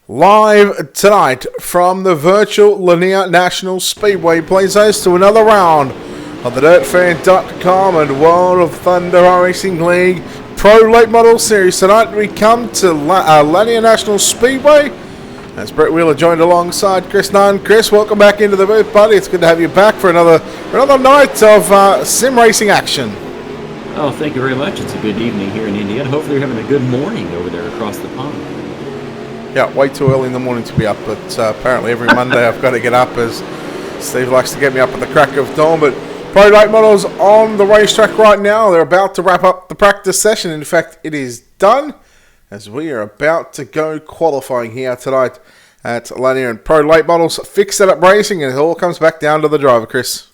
Live tonight from the virtual Lanier National Speedway plays host to another round of the DirtFan.com and World of Thunder Racing League Pro Late Model Series. Tonight we come to Lanier National Speedway as Brett Wheeler joined alongside Chris Nunn. Chris, welcome back into the booth, buddy. It's good to have you back for another night of sim racing action. Oh, thank you very much. It's a good evening here in Indiana. Hopefully you're having a good morning over there across the pond. Yeah, way too early in the morning to be up, but apparently every Monday I've got to get up as Steve likes to get me up at the crack of dawn. But Pro Late Models on the racetrack right now. They're about to wrap up the practice session. In fact, it is done as we are about to go qualifying here tonight at Lanier. And Pro Late Models fixed setup racing, and it all comes back down to the driver, Chris.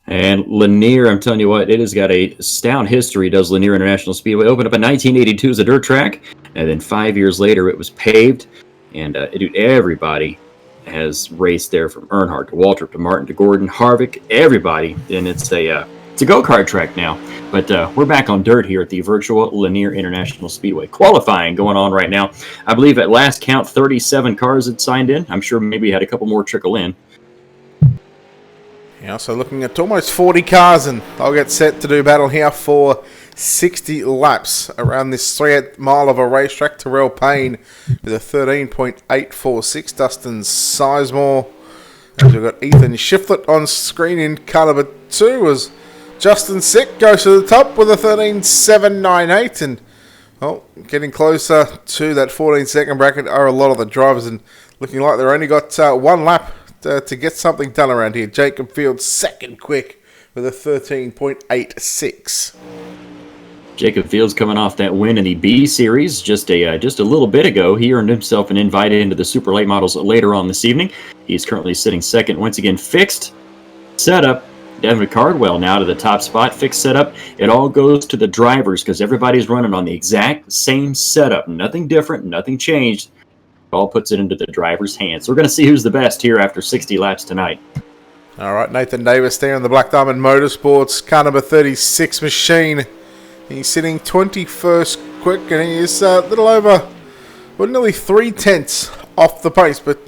And Lanier, I'm telling you what, it has got a stout history, does Lanier International Speedway. Opened up in 1982 as a dirt track, and then 5 years later it was paved. And everybody has raced there, from Earnhardt to Waltrip to Martin to Gordon, Harvick, everybody. And it's a go-kart track now. But we're back on dirt here at the virtual Lanier International Speedway. Qualifying going on right now. I believe at last count 37 cars had signed in. I'm sure maybe had a couple more trickle in. Yeah, so looking at almost 40 cars, and they'll get set to do battle here for 60 laps around this 3/8 mile of a racetrack. Terrell Payne with a 13.846. Dustin Sizemore. And we've got Ethan Shiflett on screen in car number 2 as Justin Sick goes to the top with a 13.798. And getting closer to that 14-second bracket are a lot of the drivers, and looking like they've only got one lap to get something done around here. Jacob Fields second quick with a 13.86. Jacob Fields coming off that win in the B Series just a little bit ago. He earned himself an invite into the Super Late Models later on this evening. He's currently sitting second. Once again, fixed setup. Devin Cardwell now to the top spot. Fixed setup. It all goes to the drivers because everybody's running on the exact same setup. Nothing different. Nothing changed. All puts it into the driver's hands. So we're going to see who's the best here after 60 laps tonight. All right, Nathan Davis there in the Black Diamond Motorsports car number 36 machine. He's sitting 21st quick, and he is a little over, nearly 3/10 off the pace. But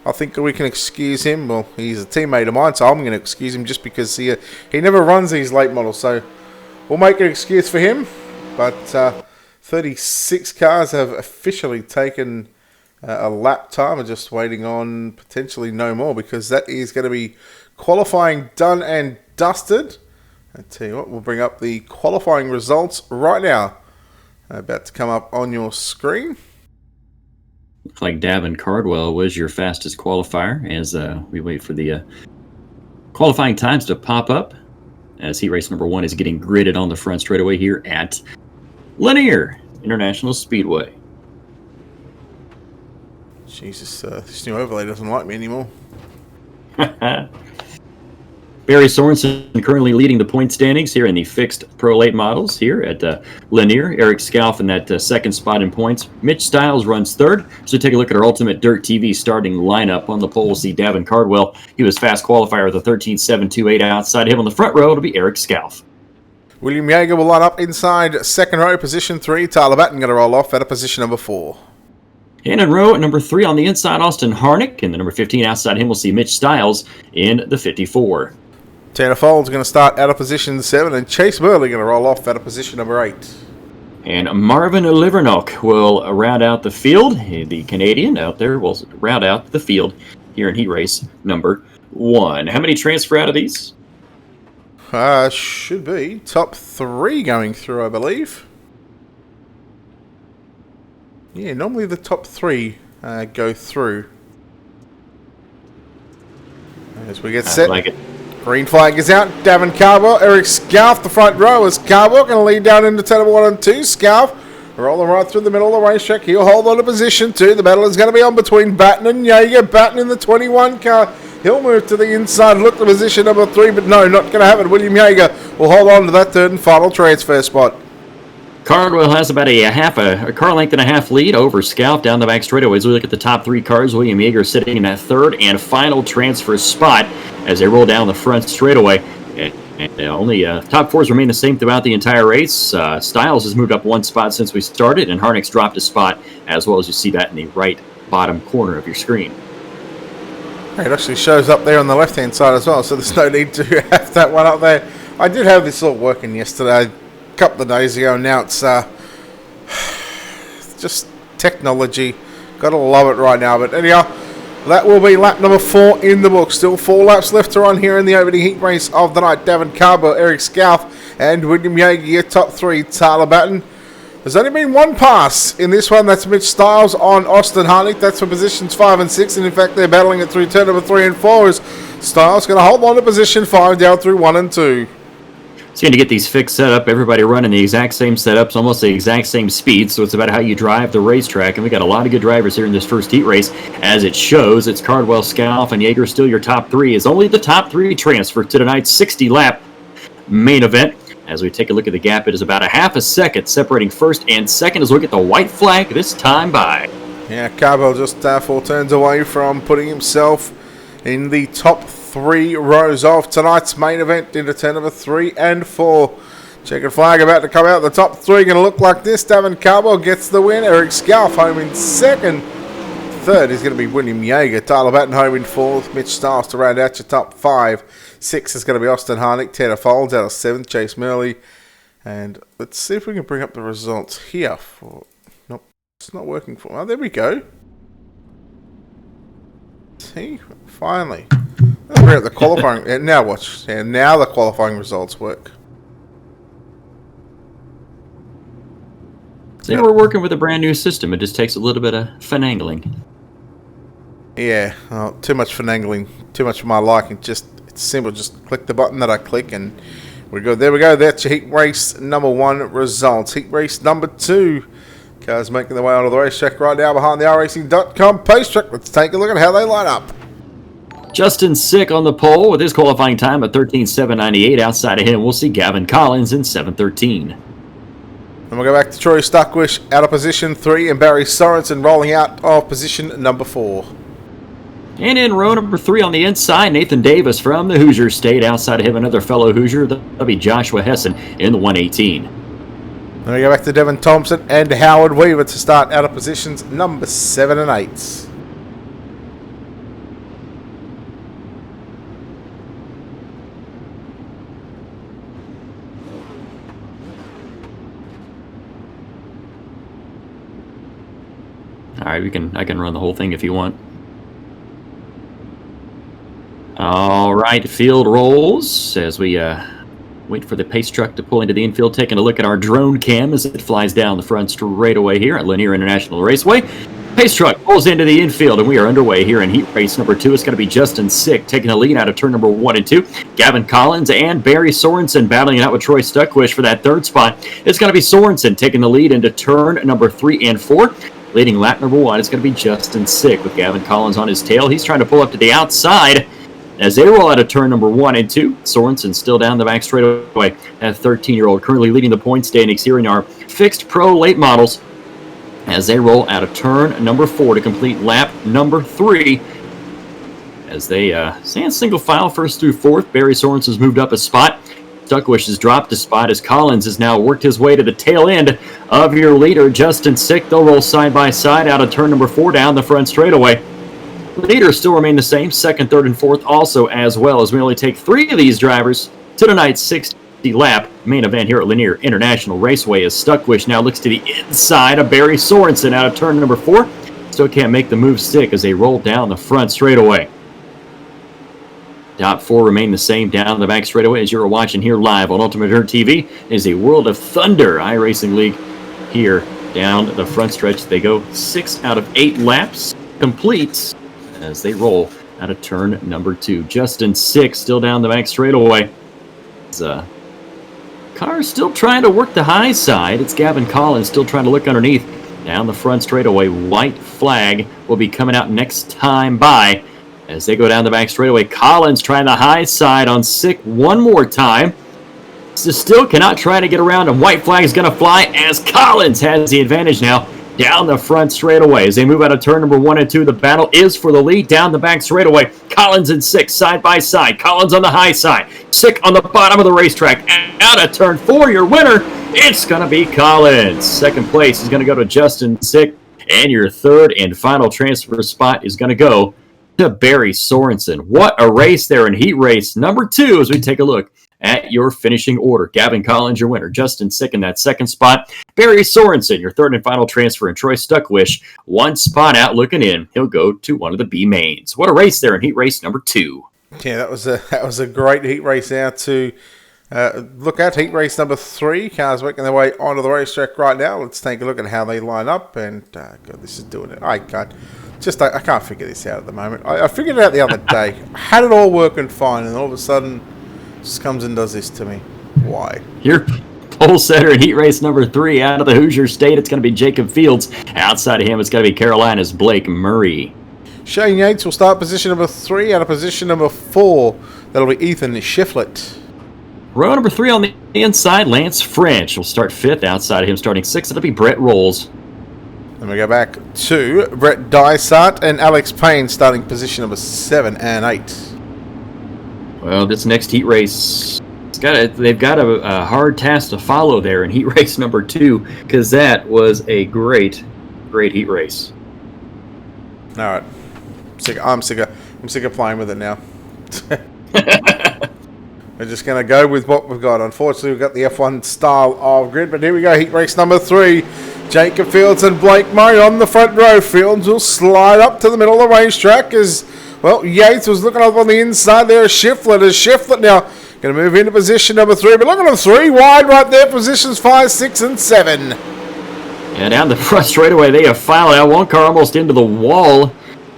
I think we can excuse him. Well, he's a teammate of mine, so I'm going to excuse him just because he never runs these late models. So we'll make an excuse for him. But 36 cars have officially taken a lap time. We're just waiting on potentially no more, because that is going to be qualifying done and dusted. I tell you what, we'll bring up the qualifying results right now. About to come up on your screen. Looks like Davin Cardwell was your fastest qualifier as we wait for the qualifying times to pop up, as heat race number 1 is getting gridded on the front straightaway here at Lanier International Speedway. Jesus, this new overlay doesn't like me anymore. Barry Sorensen currently leading the point standings here in the fixed Pro Late Models here at Lanier. Eric Scalf in that second spot in points. Mitch Stiles runs third. So take a look at our Ultimate Dirt TV starting lineup. On the pole, we'll see Davin Cardwell. He was fast qualifier with a 13.728. Outside him on the front row, it'll be Eric Scalf. William Yeager will line up inside second row, position 3. Tyler Batten going to roll off at position number 4. And in row number 3 on the inside, Austin Harnick. And the number 15 outside him, we'll see Mitch Stiles in the 54. Tanner Folds going to start out of position 7, and Chase Burley going to roll off out of position number 8. And Marvin Livernock will round out the field. The Canadian out there will round out the field here in heat race number 1. How many transfer out of these? Should be top 3 going through, I believe. Yeah, normally the top 3 go through. As we get set. I like it. Green flag is out. Davin Cardwell, Eric Scalf, the front row is Cardwell going to lead down into turn 1 and 2. Scalf rolling right through the middle of the racetrack. He'll hold on to position 2. The battle is going to be on between Batten and Yeager. Batten in the 21 car. He'll move to the inside, look to position number 3, but no, not going to happen. William Yeager will hold on to that third and final transfer spot. Cardwell has about a car length and a half lead over Scalf down the back straightaway. As we look at the top 3 cars, William Yeager sitting in that third and final transfer spot as they roll down the front straightaway. And only top 4s remain the same throughout the entire race. Stiles has moved up 1 spot since we started, and Harnick's dropped a spot, as well as you see that in the right bottom corner of your screen. It actually shows up there on the left-hand side as well, so there's no need to have that one up there. I did have this all working yesterday, a couple of days ago, and now it's just technology. Gotta love it right now. But anyhow, that will be lap number 4 in the book. Still 4 laps left to run here in the opening heat race of the night. Davin Carbo, Eric Scalf, and William Yeager, your top 3. Tyler Batten. There's only been one pass in this one. That's Mitch Stiles on Austin Harnick. That's for positions 5 and 6. And in fact, they're battling it through turn number 3 and 4. As Stiles going to hold on to position 5 down through 1 and 2. It's going to get these fixed setup. Everybody running the exact same setups, almost the exact same speed. So it's about how you drive the racetrack. And we got a lot of good drivers here in this first heat race. As it shows, it's Cardwell, Scalf, and Yeager still your top 3. Is only the top 3 transfer to tonight's 60-lap main event. As we take a look at the gap, it is about a half a second separating first and second as we get the white flag this time by. Yeah, Carbo just 4 turns away from putting himself in the top 3 rows of tonight's main event into turn number 3 and 4. Checkered flag about to come out. The top 3 going to look like this. Davin Carbo gets the win. Eric Scalf home in second. Third is going to be William Yeager. Tyler Batten home in 4th. Mitch Stiles to round out your top 5. 6 is going to be Austin Harnick. Tanner Folds out of 7th. Chase Murley. And let's see if we can bring up the results here. Nope, it's not working for me. Oh, there we go. See, finally. Let's bring up the qualifying. And now watch. And now the qualifying results work. So we're working with a brand new system. It just takes a little bit of finagling. Yeah, too much finagling. Too much for my liking. It's simple. Just click the button that I click and we're good. There we go. That's your heat race number 1 results. Heat race number 2. Cars making their way onto the racetrack right now behind the iRacing.com pace track. Let's take a look at how they line up. Justin Sick on the pole with his qualifying time at 13.798. Outside of him, we'll see Gavin Collins in 7.13. And we'll go back to Troy Stuckwish out of position 3 and Barry Sorensen rolling out of position number 4. And in row number 3 on the inside, Nathan Davis from the Hoosier State. Outside of him, another fellow Hoosier. That'll be Joshua Hessen in the 118. Then we go back to Devin Thompson and Howard Weaver to start out of positions number 7 and 8. All right, I can run the whole thing if you want. All right, field rolls as we wait for the pace truck to pull into the infield. Taking a look at our drone cam as it flies down the front straightaway here at Lanier International Raceway. Pace truck pulls into the infield, and we are underway here in heat race number 2. It's going to be Justin Sick taking the lead out of turn number 1 and 2. Gavin Collins and Barry Sorensen battling it out with Troy Stuckwish for that 3rd spot. It's going to be Sorensen taking the lead into turn number 3 and 4. Leading lap number 1 is going to be Justin Sick with Gavin Collins on his tail. He's trying to pull up to the outside as they roll out of turn number 1 and 2. Sorensen still down the back straightaway. That 13-year-old currently leading the point standings here in our fixed pro late models as they roll out of turn number 4 to complete lap number 3. As they stand single file first through 4th. Barry Sorensen's moved up a spot. Stuckwish has dropped a spot as Collins has now worked his way to the tail end of your leader, Justin Sick. They'll roll side by side out of turn number 4 down the front straightaway. Leaders still remain the same, 2nd, 3rd, and 4th also as well, as we only take 3 of these drivers to tonight's 60-lap main event here at Lanier International Raceway as Stuckwish now looks to the inside of Barry Sorensen out of turn number 4. Still can't make the move stick as they roll down the front straightaway. Top 4 remain the same down the back straightaway as you're watching here live on Ultimate Dirt TV. It is a World of Thunder iRacing League here down the front stretch. They go 6 out of 8 laps complete as they roll out of turn number 2. Justin Sick still down the back straightaway. Car still trying to work the high side. It's Gavin Collins still trying to look underneath. Down the front straightaway, white flag will be coming out next time by. As they go down the back straightaway, Collins trying the high side on Sick one more time. Still cannot try to get around, and white flag is going to fly as Collins has the advantage now down the front straightaway. As they move out of turn number 1 and 2, the battle is for the lead down the back straightaway. Collins and Sick side by side. Collins on the high side. Sick on the bottom of the racetrack. Out of turn 4, your winner, it's going to be Collins. Second place is going to go to Justin Sick. And your third and final transfer spot is going to go to Barry Sorensen. What a race there in heat race number 2 as we take a look at your finishing order. Gavin Collins, your winner. Justin Sick in that second spot. Barry Sorensen, your third and final transfer. And Troy Stuckwish, 1 spot out looking in. He'll go to one of the B mains. What a race there in heat race number 2. Yeah, that was a great heat race out to look at. Heat race number 3. Cars working their way onto the racetrack right now. Let's take a look at how they line up. And God, this is doing it. I can't figure this out at the moment. I figured it out the other day. Had it all working fine, and all of a sudden, just comes and does this to me. Why? Your pole setter in heat race number 3 out of the Hoosier State. It's going to be Jacob Fields. Outside of him, it's going to be Carolina's Blake Murray. Shane Yates will start position number 3. Out of position number 4, that'll be Ethan Shiflett. Row number 3 on the inside, Lance French will start 5th. Outside of him, starting 6th, it'll be Brett Rolls. Then we go back to Brett Dysart and Alex Payne starting position number 7 and 8. Well, this next heat race, they've got a hard task to follow there in heat race number 2, because that was a great heat race. All right, I'm sick of playing with it now. We're just going to go with what we've got. Unfortunately, we've got the F1 style of grid, but here we go. Heat race number 3. Jacob Fields and Blake Murray on the front row. Fields will slide up to the middle of the racetrack as, well, Yates was looking up on the inside there. Shiflett now going to move into position number 3. But look at them, 3 wide right there. Positions 5, 6, and 7. Yeah, down the front straightaway, they have filed out. One car almost into the wall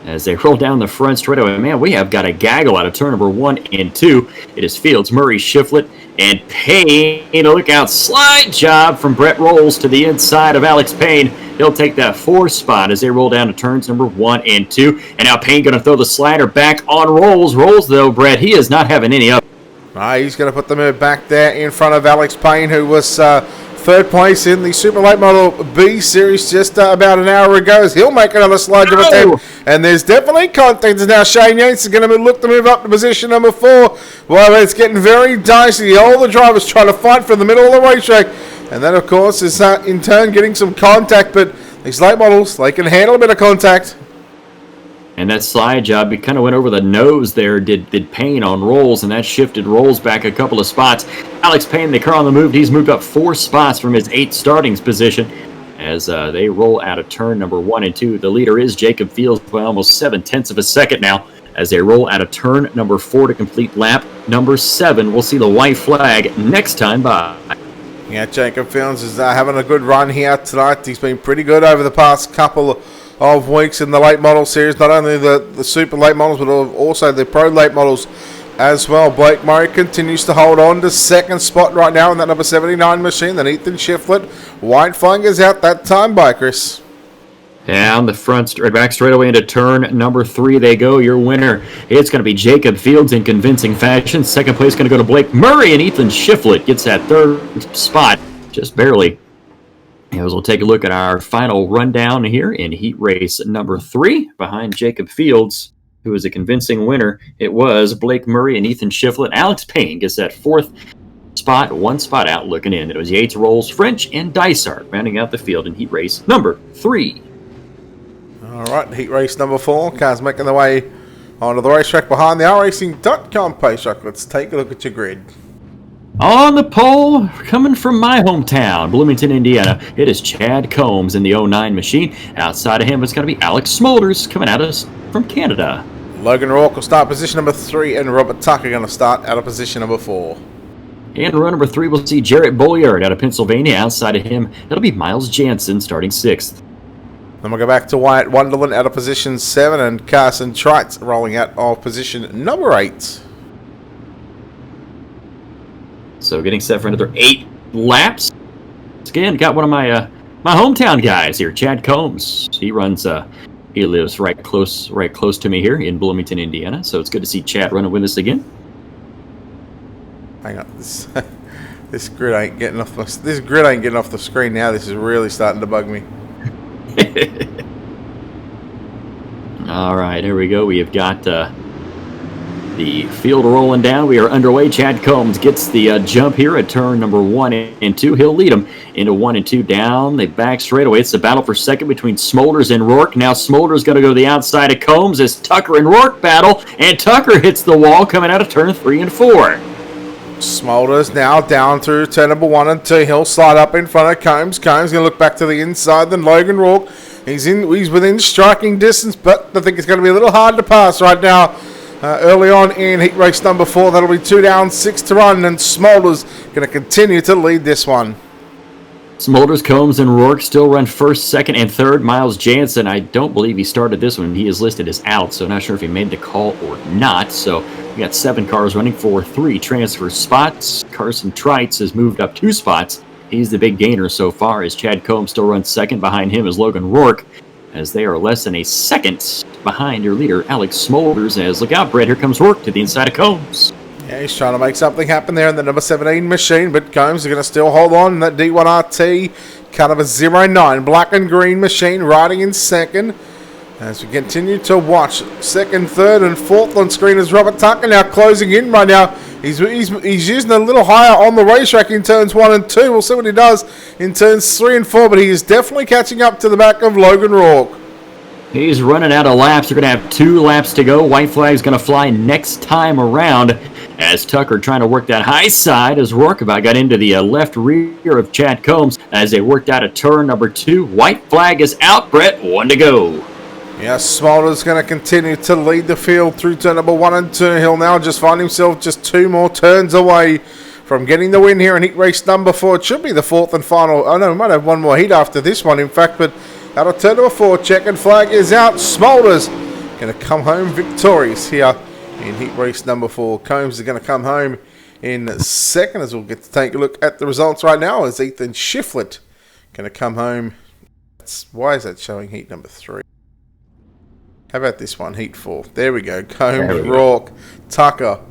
as they roll down the front straightaway. Man, we have got a gaggle out of turn number 1 and 2. It is Fields, Murray, Shiflett, and Payne. Look out, slide job from Brett Rolls to the inside of Alex Payne. He'll take that 4th spot as they roll down to turns number 1 and 2. And now Payne going to throw the slider back on Rolls. Rolls, though, Brett, he is not having any up. He's going to put the move back there in front of Alex Payne, who was 3rd place in the Super Late Model B Series just about an hour ago. As he'll make another slide to attempt. And there's definitely contact. Now Shane Yates is going to look to move up to position number 4. Well, it's getting very dicey. All the drivers trying to fight for the middle of the racetrack. And that, of course, is in turn getting some contact. But these late models, they can handle a bit of contact. And that slide job, he kind of went over the nose there, did Payne on Rolls, and that shifted Rolls back a couple of spots. Alex Payne, the car on the move, he's moved up 4 spots from his 8th starting position as they roll out of turn number 1 and 2. The leader is Jacob Fields by almost 7/10 of a second now as they roll out of turn number 4 to complete lap number 7. We'll see the white flag next time by. Yeah, Jacob Fields is having a good run here tonight. He's been pretty good over the past couple of weeks in the late model series, not only the super late models but also the pro late models as well. Blake Murray continues to hold on to 2nd spot right now in that number 79 machine. Then Ethan Shiflett, white flag is out that time by Chris. Down the front, back straight away into turn number 3 they go. Your winner, it's going to be Jacob Fields in convincing fashion. 2nd place going to go to Blake Murray, and Ethan Shiflett gets that 3rd spot just barely. As we'll take a look at our final rundown here in heat race number 3. Behind Jacob Fields, who was a convincing winner, it was Blake Murray and Ethan Shiflett. Alex Payne gets that 4th spot, 1 spot out looking in. It was Yates, Rolls, French, and Dysart rounding out the field in heat race number 3. All right, heat race number 4. Cars making their way onto the racetrack behind the iRacing.com pace track. Let's take a look at your grid. On the pole, coming from my hometown, Bloomington, Indiana, it is Chad Combs in the 09 machine. Outside of him, it's going to be Alex Smolders coming at us from Canada. Logan Rourke will start position number 3, and Robert Tucker going to start out of position number 4. And row number 3, we'll see Jarrett Bolliard out of Pennsylvania. Outside of him, it'll be Miles Jansen starting 6th. Then we'll go back to Wyatt Wonderland out of position 7, and Carson Trites rolling out of position number 8. So getting set for another 8 laps. Again, got one of my hometown guys here, Chad Combs. He lives right close to me here in Bloomington, Indiana. So it's good to see Chad running with us again. Hang on, this grid ain't getting off the screen now. This is really starting to bug me. All right, here we go. We have got The field rolling down. We are underway. Chad Combs gets the jump here at turn number 1 and 2. He'll lead him into 1 and 2 down the back straightaway. It's the battle for second between Smolders and Rourke. Now Smolders going to go to the outside of Combs as Tucker and Rourke battle. And Tucker hits the wall coming out of turn 3 and 4. Smolders now down through turn number 1 and 2. He'll slide up in front of Combs. Combs going to look back to the inside. Then Logan Rourke. He's within striking distance, but I think it's going to be a little hard to pass right now. Early on in heat race number 4, that'll be 2 down, 6 to run, and Smolders going to continue to lead this one. Smolders, Combs, and Rourke still run first, second, and third. Miles Jansen, I don't believe he started this one. He is listed as out, so not sure if he made the call or not. So we got 7 cars running for 3 transfer spots. Carson Trites has moved up 2 spots. He's the big gainer so far, as Chad Combs still runs second. Behind him is Logan Rourke, as they are less than a second behind your leader, Alex Smolders. As look out, Brett, here comes Rourke to the inside of Combs. Yeah, he's trying to make something happen there in the number 17 machine, but Combs is going to still hold on in that D1RT, kind of a 09 black and green machine, riding in second. As we continue to watch second, third, and fourth on screen is Robert Tucker now closing in right now. He's using a little higher on the racetrack in turns 1 and 2. We'll see what he does in turns 3 and 4, but he is definitely catching up to the back of Logan Rourke. He's running out of laps. They're going to have 2 laps to go. White flag's going to fly next time around, as Tucker trying to work that high side as Rourke about got into the left rear of Chad Combs as they worked out a turn number 2. White flag is out, Brett. 1 to go. Yeah, Smolders going to continue to lead the field through turn number 1 and 2. He'll now just find himself just 2 more turns away from getting the win here in heat race number 4. It should be the 4th and final. Oh no, we might have one more heat after this one, in fact, but out of turn number 4, checkered flag is out. Smolders going to come home victorious here in heat race number 4. Combs is going to come home in second, as we'll get to take a look at the results right now, as Ethan Shiflett going to come home. Why is that showing heat number 3? How about this one, heat 4? There we go. Combs, Rourke, Tucker,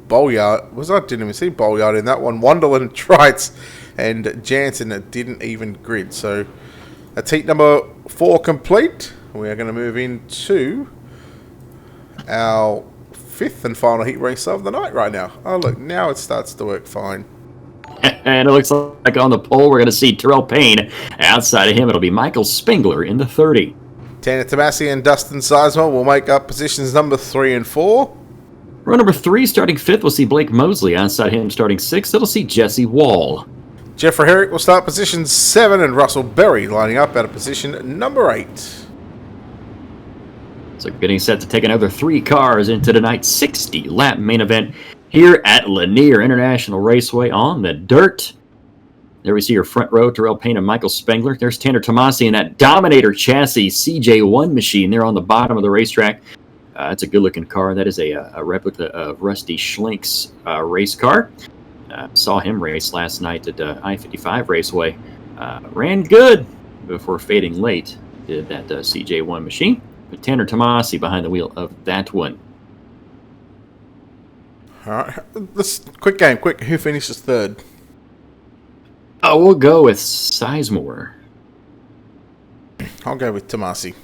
Bolyard. Didn't even see Bolyard in that one. Wonderland, Trites, and Jansen that didn't even grid. So that's heat number 4 complete. We are going to move into our 5th and final heat race of the night right now. Oh, look, now it starts to work fine. And it looks like on the pole we're going to see Terrell Payne. Outside of him, it'll be Michael Spengler in the 30. Tanner Tomasi and Dustin Sizemore will make up positions number 3 and 4. Row number 3, starting 5th, we'll see Blake Mosley. Outside him, starting 6th, it'll see Jesse Wall. Jeffrey Herrick will start position 7, and Russell Berry lining up out of position number 8. So getting set to take another 3 cars into tonight's 60-lap main event here at Lanier International Raceway on the dirt. There we see your front row, Terrell Payne and Michael Spengler. There's Tanner Tomasi in that Dominator chassis CJ1 machine there on the bottom of the racetrack. It's a good-looking car. That is a replica of Rusty Schlink's race car. Saw him race last night at I-55 Raceway. Ran good before fading late. Did that CJ1 machine. But Tanner Tomasi behind the wheel of that one. All right, this quick game. Quick, who finishes 3rd? Oh, we'll go with Sizemore. I'll go with Tomasi.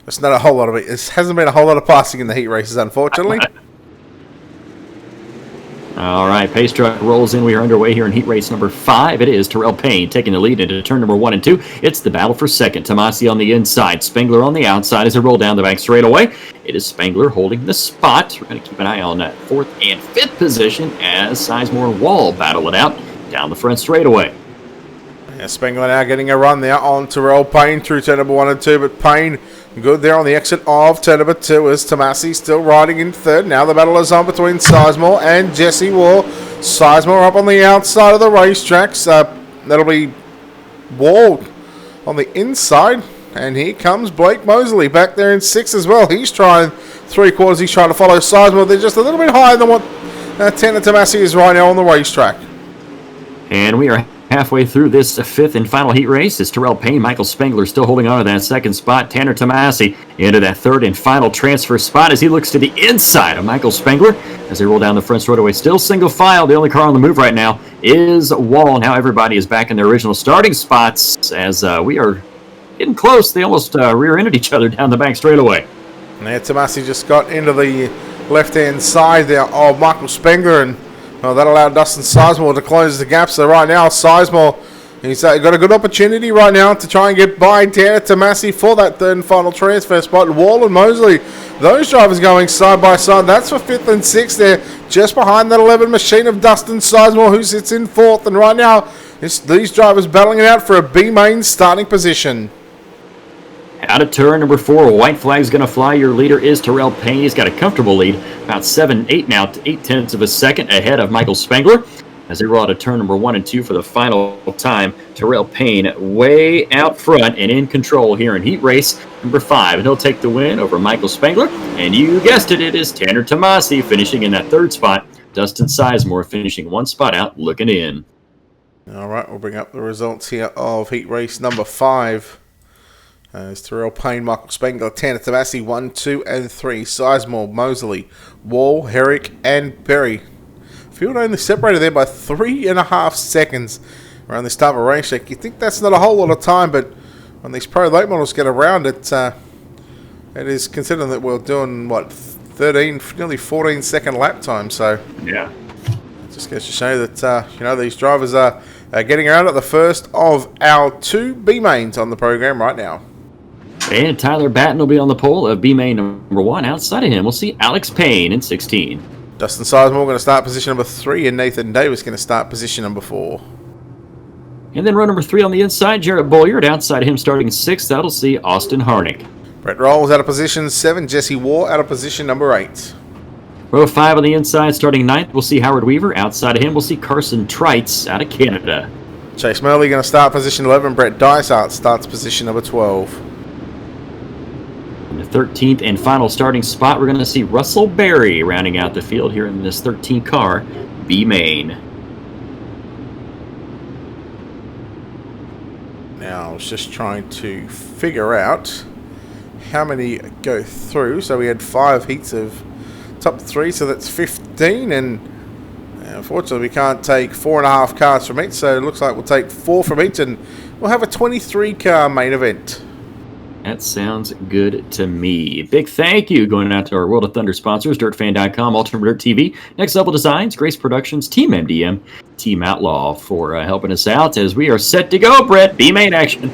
It's not a whole lot of it. It hasn't been a whole lot of passing in the heat races, unfortunately. All right, pace truck rolls in. We are underway here in heat race number 5. It is Terrell Payne taking the lead into turn number 1 and 2. It's the battle for second. Tomasi on the inside, Spengler on the outside as they roll down the back straightaway. It is Spengler holding the spot. We're going to keep an eye on that 4th and 5th position as Sizemore and Wall battle it out down the front straightaway. Yeah, Spengler now getting a run there on Terrell Payne through turn number 1 and 2, but Payne good there on the exit of turn number 2 as Tomasi still riding in 3rd. Now the battle is on between Sizemore and Jesse Wall. Sizemore up on the outside of the racetracks. That'll be Wall on the inside. And here comes Blake Mosley back there in 6th as well. He's trying 3/4. He's trying to follow Sizemore. They're just a little bit higher than what Tanner Tomasi is right now on the racetrack. And we are halfway through this 5th and final heat race. It's Terrell Payne, Michael Spengler still holding on to that 2nd spot. Tanner Tomasi into that 3rd and final transfer spot as he looks to the inside of Michael Spengler as they roll down the front straightaway. Still single file. The only car on the move right now is Wall. Now everybody is back in their original starting spots as we are getting close. They almost rear-ended each other down the back straightaway. Now Tomasi just got into the left-hand side there of Michael Spengler, and that allowed Dustin Sizemore to close the gap. So right now, Sizemore, he's got a good opportunity right now to try and get by Tanner Tomasi for that third and final transfer spot. Wall and Mosley, those drivers going side by side. That's for 5th and 6th there, just behind that 11 machine of Dustin Sizemore, who sits in 4th. And right now, these drivers battling it out for a B-main starting position. Out of turn number 4, white flag's going to fly. Your leader is Terrell Payne. He's got a comfortable lead, about 7-8 now, to 0.8 of a second ahead of Michael Spengler. As they roll out of turn number 1 and 2 for the final time, Terrell Payne way out front and in control here in heat race number 5. And he'll take the win over Michael Spengler. And you guessed it, it is Tanner Tomasi finishing in that 3rd spot. Dustin Sizemore finishing 1 spot out, looking in. All right, we'll bring up the results here of heat race number 5. As Terrell Payne, Michael Spengler, Tanner Tomasi, 1, 2, and 3. Sizemore, Mosley, Wall, Herrick, and Perry. Field only separated there by 3.5 seconds around this type of race check. You think that's not a whole lot of time, but when these pro late models get around it, it is considering that we're doing, what, 13, nearly 14-second lap time. So yeah, it just goes to show that these drivers are getting around at the first of our 2 B mains on the program right now. And Tyler Batten will be on the pole of B-main number 1. Outside of him, we'll see Alex Payne in 16. Dustin Sizemore going to start position number 3, and Nathan Davis going to start position number 4. And then row number 3 on the inside, Jarrett Bolyard. Outside of him starting 6th, that'll see Austin Harnick. Brett Rolls out of position 7, Jesse Waugh out of position number 8. Row 5 on the inside starting 9th, we'll see Howard Weaver. Outside of him, we'll see Carson Trites out of Canada. Chase Murley going to start position 11, Brett Dysart starts position number 12. In the 13th and final starting spot, we're going to see Russell Berry rounding out the field here in this 13th car, B-main. Now, I was just trying to figure out how many go through. So we had 5 heats of top 3, so that's 15. And unfortunately, we can't take 4.5 cars from each. So it looks like we'll take 4 from each, and we'll have a 23-car main event. That sounds good to me. Big thank you going out to our World of Thunder sponsors, DirtFan.com, Ultimate Dirt TV, Next Level Designs, Grace Productions, Team MDM, Team Outlaw for helping us out as we are set to go, Brett. B-main action.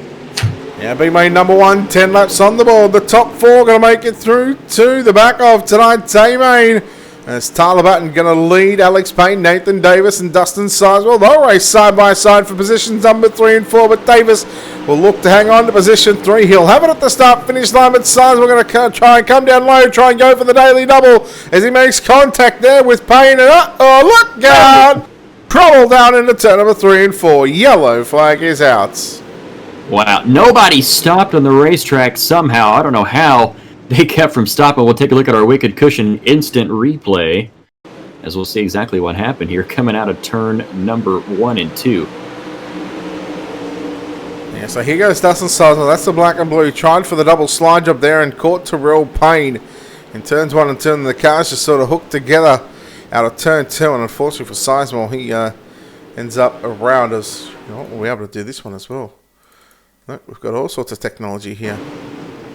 Yeah, B-main number 1, 10 laps on the board. The top 4 going to make it through to the back of tonight's A-main. As Tyler Batten going to lead Alex Payne, Nathan Davis, and Dustin Sizemore. They'll race side by side for positions number 3 and 4, but Davis will look to hang on to position 3. He'll have it at the start-finish line, but Sizemore going to try and come down low, try and go for the daily double as he makes contact there with Payne. And look out! Trouble down into turn number 3 and 4. Yellow flag is out. Wow, nobody stopped on the racetrack somehow. I don't know how they kept from stopping. We'll take a look at our Wicked Cushion instant replay as we'll see exactly what happened here coming out of turn number 1 and 2. Yeah, so here goes Dustin Sizemore. That's the black and blue. Tried for the double slide job there and caught Terrell Payne in turns 1 and 2. And the cars just sort of hooked together out of turn 2. And unfortunately for Sizemore, he ends up around us. You know what, we'll be able to do this one as well. Look, we've got all sorts of technology here.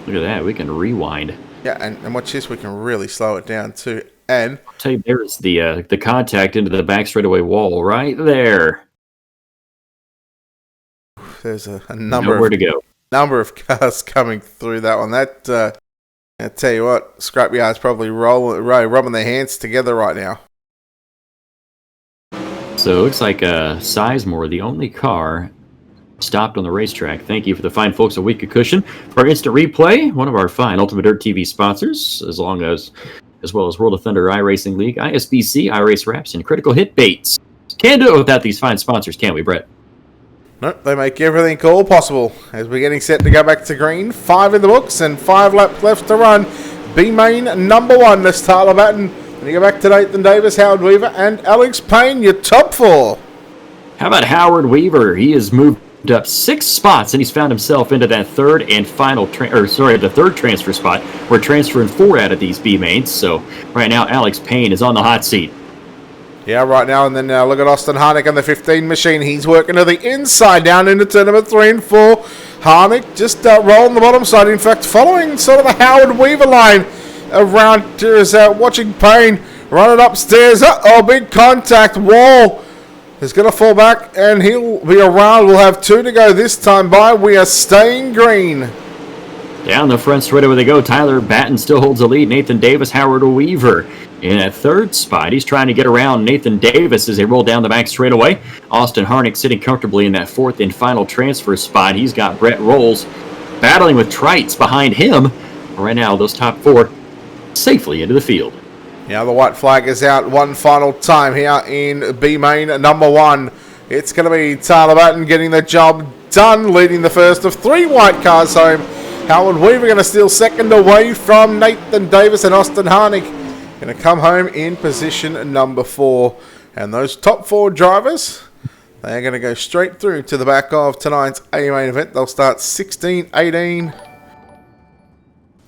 Look at that. We can rewind. Yeah, and watch this. We can really slow it down too. And I'll tell you, there's the contact into the back straightaway wall right there. There's a number of cars coming through that one. That I tell you what, Scrapyard's probably rubbing their hands together right now. So it looks like Sizemore, the only car stopped on the racetrack. Thank you for the fine folks at Wicked Cushion for our instant replay, one of our fine Ultimate Dirt TV sponsors, as well as World of Thunder iRacing League, ISBC, iRace Wraps, and Critical Hit Baits. Can't do it without these fine sponsors, can we, Brett? Nope, they make everything all possible. As we're getting set to go back to green, 5 in the books and 5 laps left to run. B-main number 1, this Tyler Batten. When you go back to Nathan Davis, Howard Weaver, and Alex Payne, your top 4. How about Howard Weaver? He has moved up 6 spots, and he's found himself into that third and final, the third transfer spot. We're transferring 4 out of these B-mains, so right now Alex Payne is on the hot seat. Yeah, right now, and then look at Austin Harnick on the 15 machine. He's working to the inside down into turn number 3 and 4. Harnick just rolling the bottom side. In fact, following sort of the Howard Weaver line. around here is watching Payne running upstairs. Uh-oh, big contact. Wall is going to fall back, and he'll be around. We'll have 2 to go this time by. We are staying green. Down the front straightaway they go. Tyler Batten still holds the lead. Nathan Davis, Howard Weaver in that third spot. He's trying to get around Nathan Davis as they roll down the back straightaway. Austin Harnick sitting comfortably in that fourth and final transfer spot. He's got Brett Rolls battling with Trites behind him. Right now, those top 4 safely into the field. Now the white flag is out one final time here in B main number 1. It's going to be Tyler Batten getting the job done, leading the first of 3 white cars home. Howard Weaver going to steal second away from Nathan Davis, and Austin Harnick going to come home in position number 4. And those top 4 drivers, they're going to go straight through to the back of tonight's A main event. They'll start 16, 18,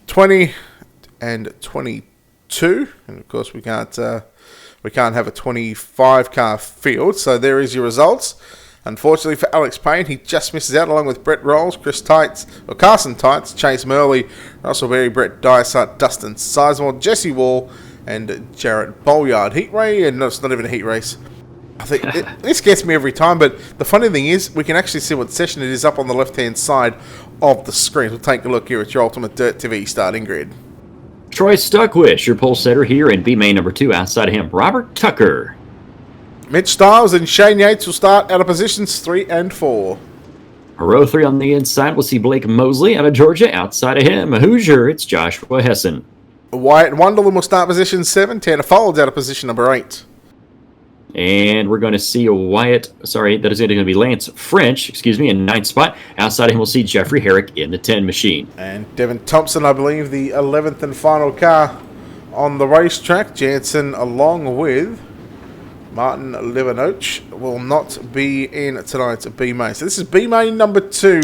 20, and 22. And of course, we can't have a 25 car field. So there is your results. Unfortunately for Alex Payne, he just misses out along with Brett Rolls, Carson Tights, Chase Murley, Russell Berry, Brett Dysart, Dustin Sizemore, Jesse Wall, and Jarrett Bolyard. Heat race, and no, it's not even a heat race. I think this gets me every time, but the funny thing is, we can actually see what session it is up on the left-hand side of the screen. We'll take a look here at your Ultimate Dirt TV starting grid. Troy Stuckwish, your pole setter here in B main number 2. Outside of him, Robert Tucker. Mitch Stiles and Shane Yates will start out of positions 3 and 4. Row 3 on the inside, we'll see Blake Mosley out of Georgia. Outside of him, a Hoosier, it's Joshua Hessen. Wyatt Wonderland will start position 7. Tanner Folds out of position number 8. And we're going to see that is going to be Lance French, in 9th spot. Outside of him, we'll see Jeffrey Herrick in the 10 machine. And Devin Thompson, I believe, the 11th and final car on the racetrack. Jansen, along with Martin Livenoch, will not be in tonight's B main. So this is B main number 2.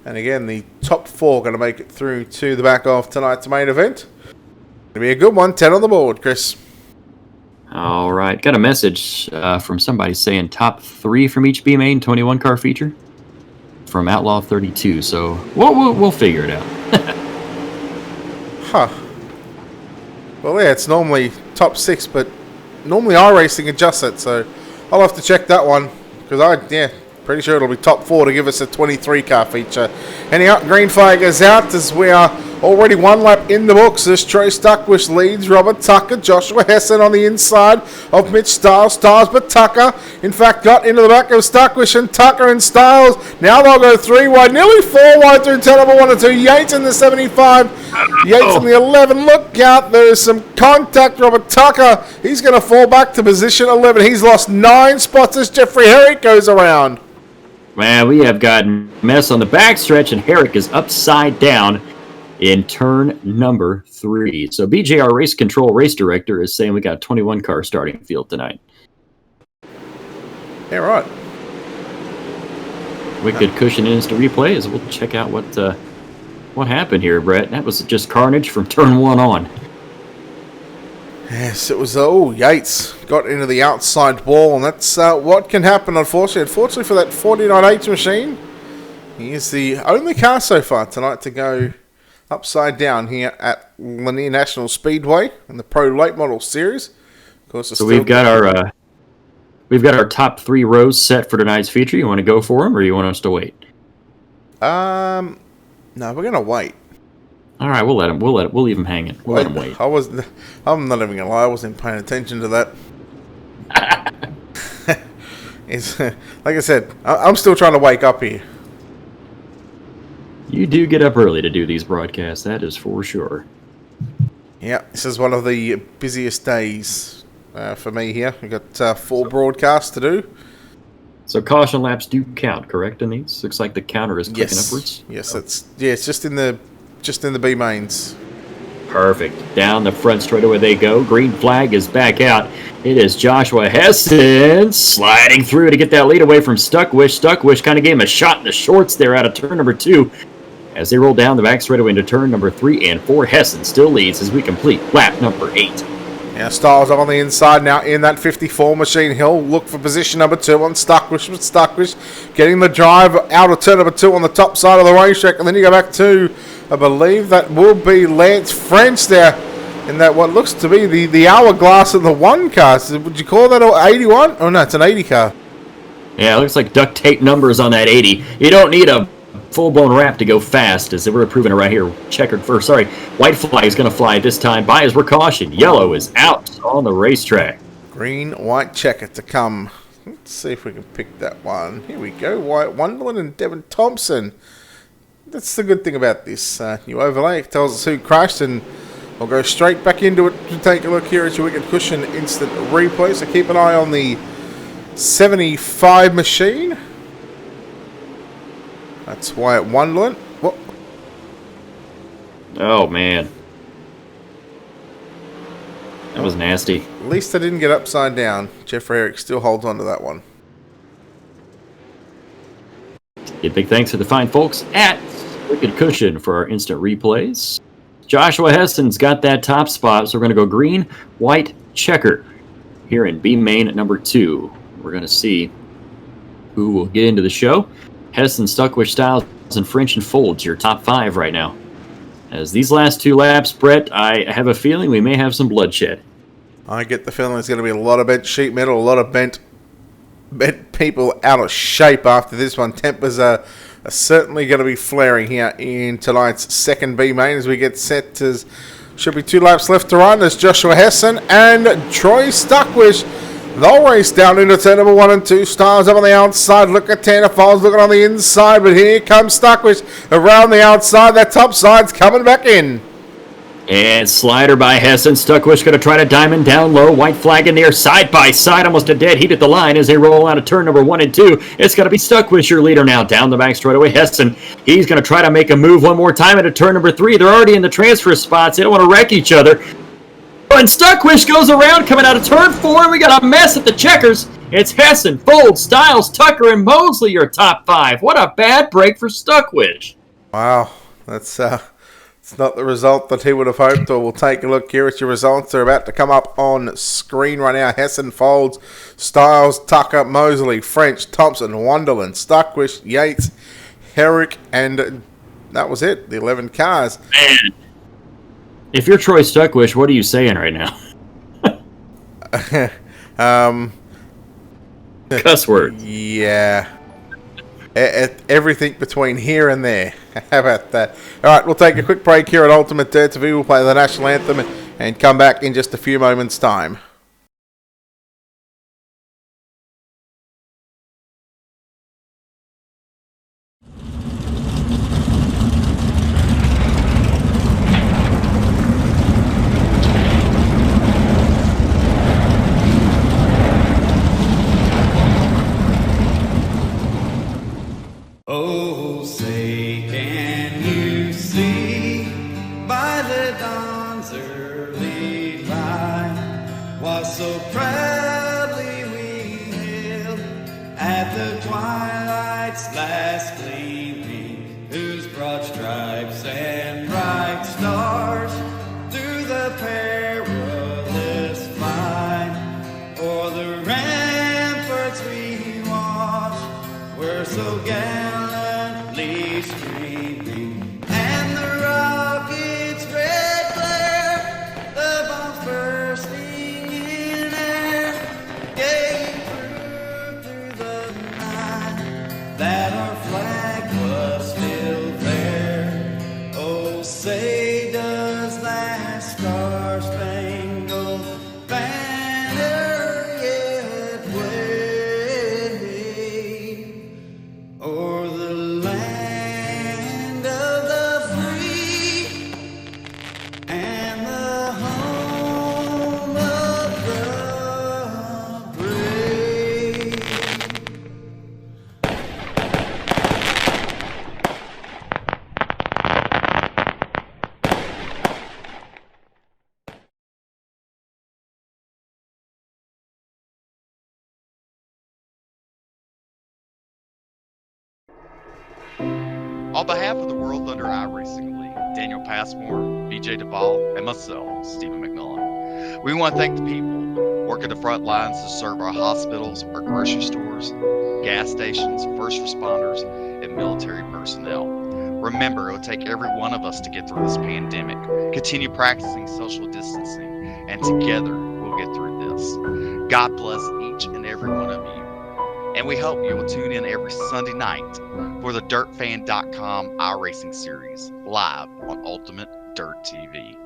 And again, the top 4 going to make it through to the back of tonight's main event. It'll be a good one. 10 on the board, Chris. All right. Got a message from somebody saying top 3 from each B main 21 car feature from Outlaw 32. So we'll figure it out. Huh. Well, yeah, it's normally top 6, but normally iRacing adjusts it, so I'll have to check that one, because pretty sure it'll be top 4 to give us a 23 car feature. Anyhow, green flag is out as we are already 1 lap in the books. This Troy Stuckwish leads Robert Tucker, Joshua Hessen on the inside of Mitch Stiles, but Tucker in fact got into the back of Stuckwish, and Tucker and Stiles, now they'll go 3 wide, nearly 4 wide through turn number 1 and 2. Yates in the 75, Yates in the 11. Look out, there's some contact. Robert Tucker, he's going to fall back to position 11. He's lost 9 spots as Jeffrey Herrick goes around. Man, we have got mess on the backstretch, and Herrick is upside down in turn number 3. So BJR Race Control Race Director is saying we got a 21 car starting field tonight. Yeah, right. Wicked cushion instant replay as we'll check out what happened here, Brett. That was just carnage from turn 1 on. Yes, it was. Yates got into the outside wall, and that's what can happen, unfortunately. Unfortunately for that 49H machine, he is the only car so far tonight to go upside down here at Lanier National Speedway in the Pro Late Model Series. Of course, so we've got our top 3 rows set for tonight's feature. You want to go for them, or you want us to wait? No, we're gonna wait. All right, we'll leave them hanging. We'll let them wait. I'm not even gonna lie. I wasn't paying attention to that. It's like I said, I'm still trying to wake up here. You do get up early to do these broadcasts, that is for sure. Yeah, this is one of the busiest days for me here. We've got 4 broadcasts to do. So caution laps do count, correct, in these? Looks like the counter is clicking upwards. Yes, it's just in the B mains. Perfect. Down the front straightaway they go. Green flag is back out. It is Joshua Hessen sliding through to get that lead away from Stuckwish. Stuckwish kind of gave him a shot in the shorts there out of turn number 2. As they roll down the back straightaway into turn number 3 and 4, Hessen still leads as we complete lap number 8. Now Styles on the inside now in that 54 machine. He'll look for position number 2 on Stuckwish, with Stuckwish getting the drive out of turn number 2 on the top side of the racetrack. And then you go back to, I believe that will be Lance French there. in that what looks to be the hourglass of the 1 car. So would you call that an 81? Oh, no, it's an 80 car. Yeah, it looks like duct tape numbers on that 80. You don't need a full-blown wrap to go fast, as we're proving it right here. Checkered first. Sorry, white flag is going to fly this time. By his precaution, yellow is out on the racetrack. Green, white checker to come. Let's see if we can pick that one. Here we go. White Wonderland and Devin Thompson. That's the good thing about this new overlay. It tells us who crashed, and we'll go straight back into it to take a look here at your Wicked Cushion instant replay. So keep an eye on the 75 machine. That's Wyatt Wonderland. What? Oh, man. That was nasty. At least I didn't get upside down. Jeffrey Eric still holds on to that one. Give big thanks to the fine folks at Wicked Cushion for our instant replays. Joshua Heston's got that top spot, so we're going to go green, white, checker here in B main at number 2. We're going to see who will get into the show. Heston, Stuckwish, Styles, and French and Folds, your top 5 right now. As these last 2 laps, Brett, I have a feeling we may have some bloodshed. I get the feeling there's going to be a lot of bent sheet metal, a lot of bent people out of shape after this one. Tempers are certainly going to be flaring here in tonight's second B main as we get set to... Should be 2 laps left to run. There's Joshua Hesson and Troy Stuckwish. They'll race down into turn number 1 and 2. Styles up on the outside. Look at Tanner Falls looking on the inside. But here comes Stuckwish around the outside. That top side's coming back in. And slider by Hesson. Stuckwish going to try to diamond down low. White flag in the air. Side by side. Almost a dead heat at the line as they roll out of turn number 1 and 2. It's going to be Stuckwish, your leader now. Down the back straightaway. Hesson. He's going to try to make a move one more time into turn number 3. They're already in the transfer spots. They don't want to wreck each other. And Stuckwish goes around coming out of turn 4, and we got a mess at the checkers. It's Hesson, Folds, Styles, Tucker, and Mosley, your top 5. What a bad break for Stuckwish. Wow, that's it's not the result that he would have hoped. Or we'll take a look here at your results. They're about to come up on screen right now. Hesson, Folds, Styles, Tucker, Mosley, French, Thompson, Wonderland, Stuckwish, Yates, Herrick, and that was it. The 11 cars. Man. If you're Troy Stuckwish, what are you saying right now? Cuss word. Yeah. Everything between here and there. How about that? All right, we'll take a quick break here at Ultimate Dirt TV. We'll play the national anthem and come back in just a few moments' time. Oh, say can you see by the dawn's early light what so proudly we hailed at the twilight's last gleaming, whose broad stripes and bright stars through the perilous fight o'er the ramparts we watched were so gallantly streaming, and the rockets' red glare, the bombs bursting in air, gave proof through the night that our flag was still there. Oh, say does that star-spangled banner yet wave o'er the land of the free and the home of the brave. On behalf of the World Thunder iRacing League, Daniel Passmore, BJ Duvall, and myself, Stephen McMillan, we want to thank the people working the front lines to serve our hospitals, our grocery stores, gas stations, first responders, and military personnel. Remember, it will take every one of us to get through this pandemic. Continue practicing social distancing, and together we'll get through this. God bless each and every one of you. And we hope you will tune in every Sunday night for the DirtFan.com iRacing series, live on Ultimate Dirt TV.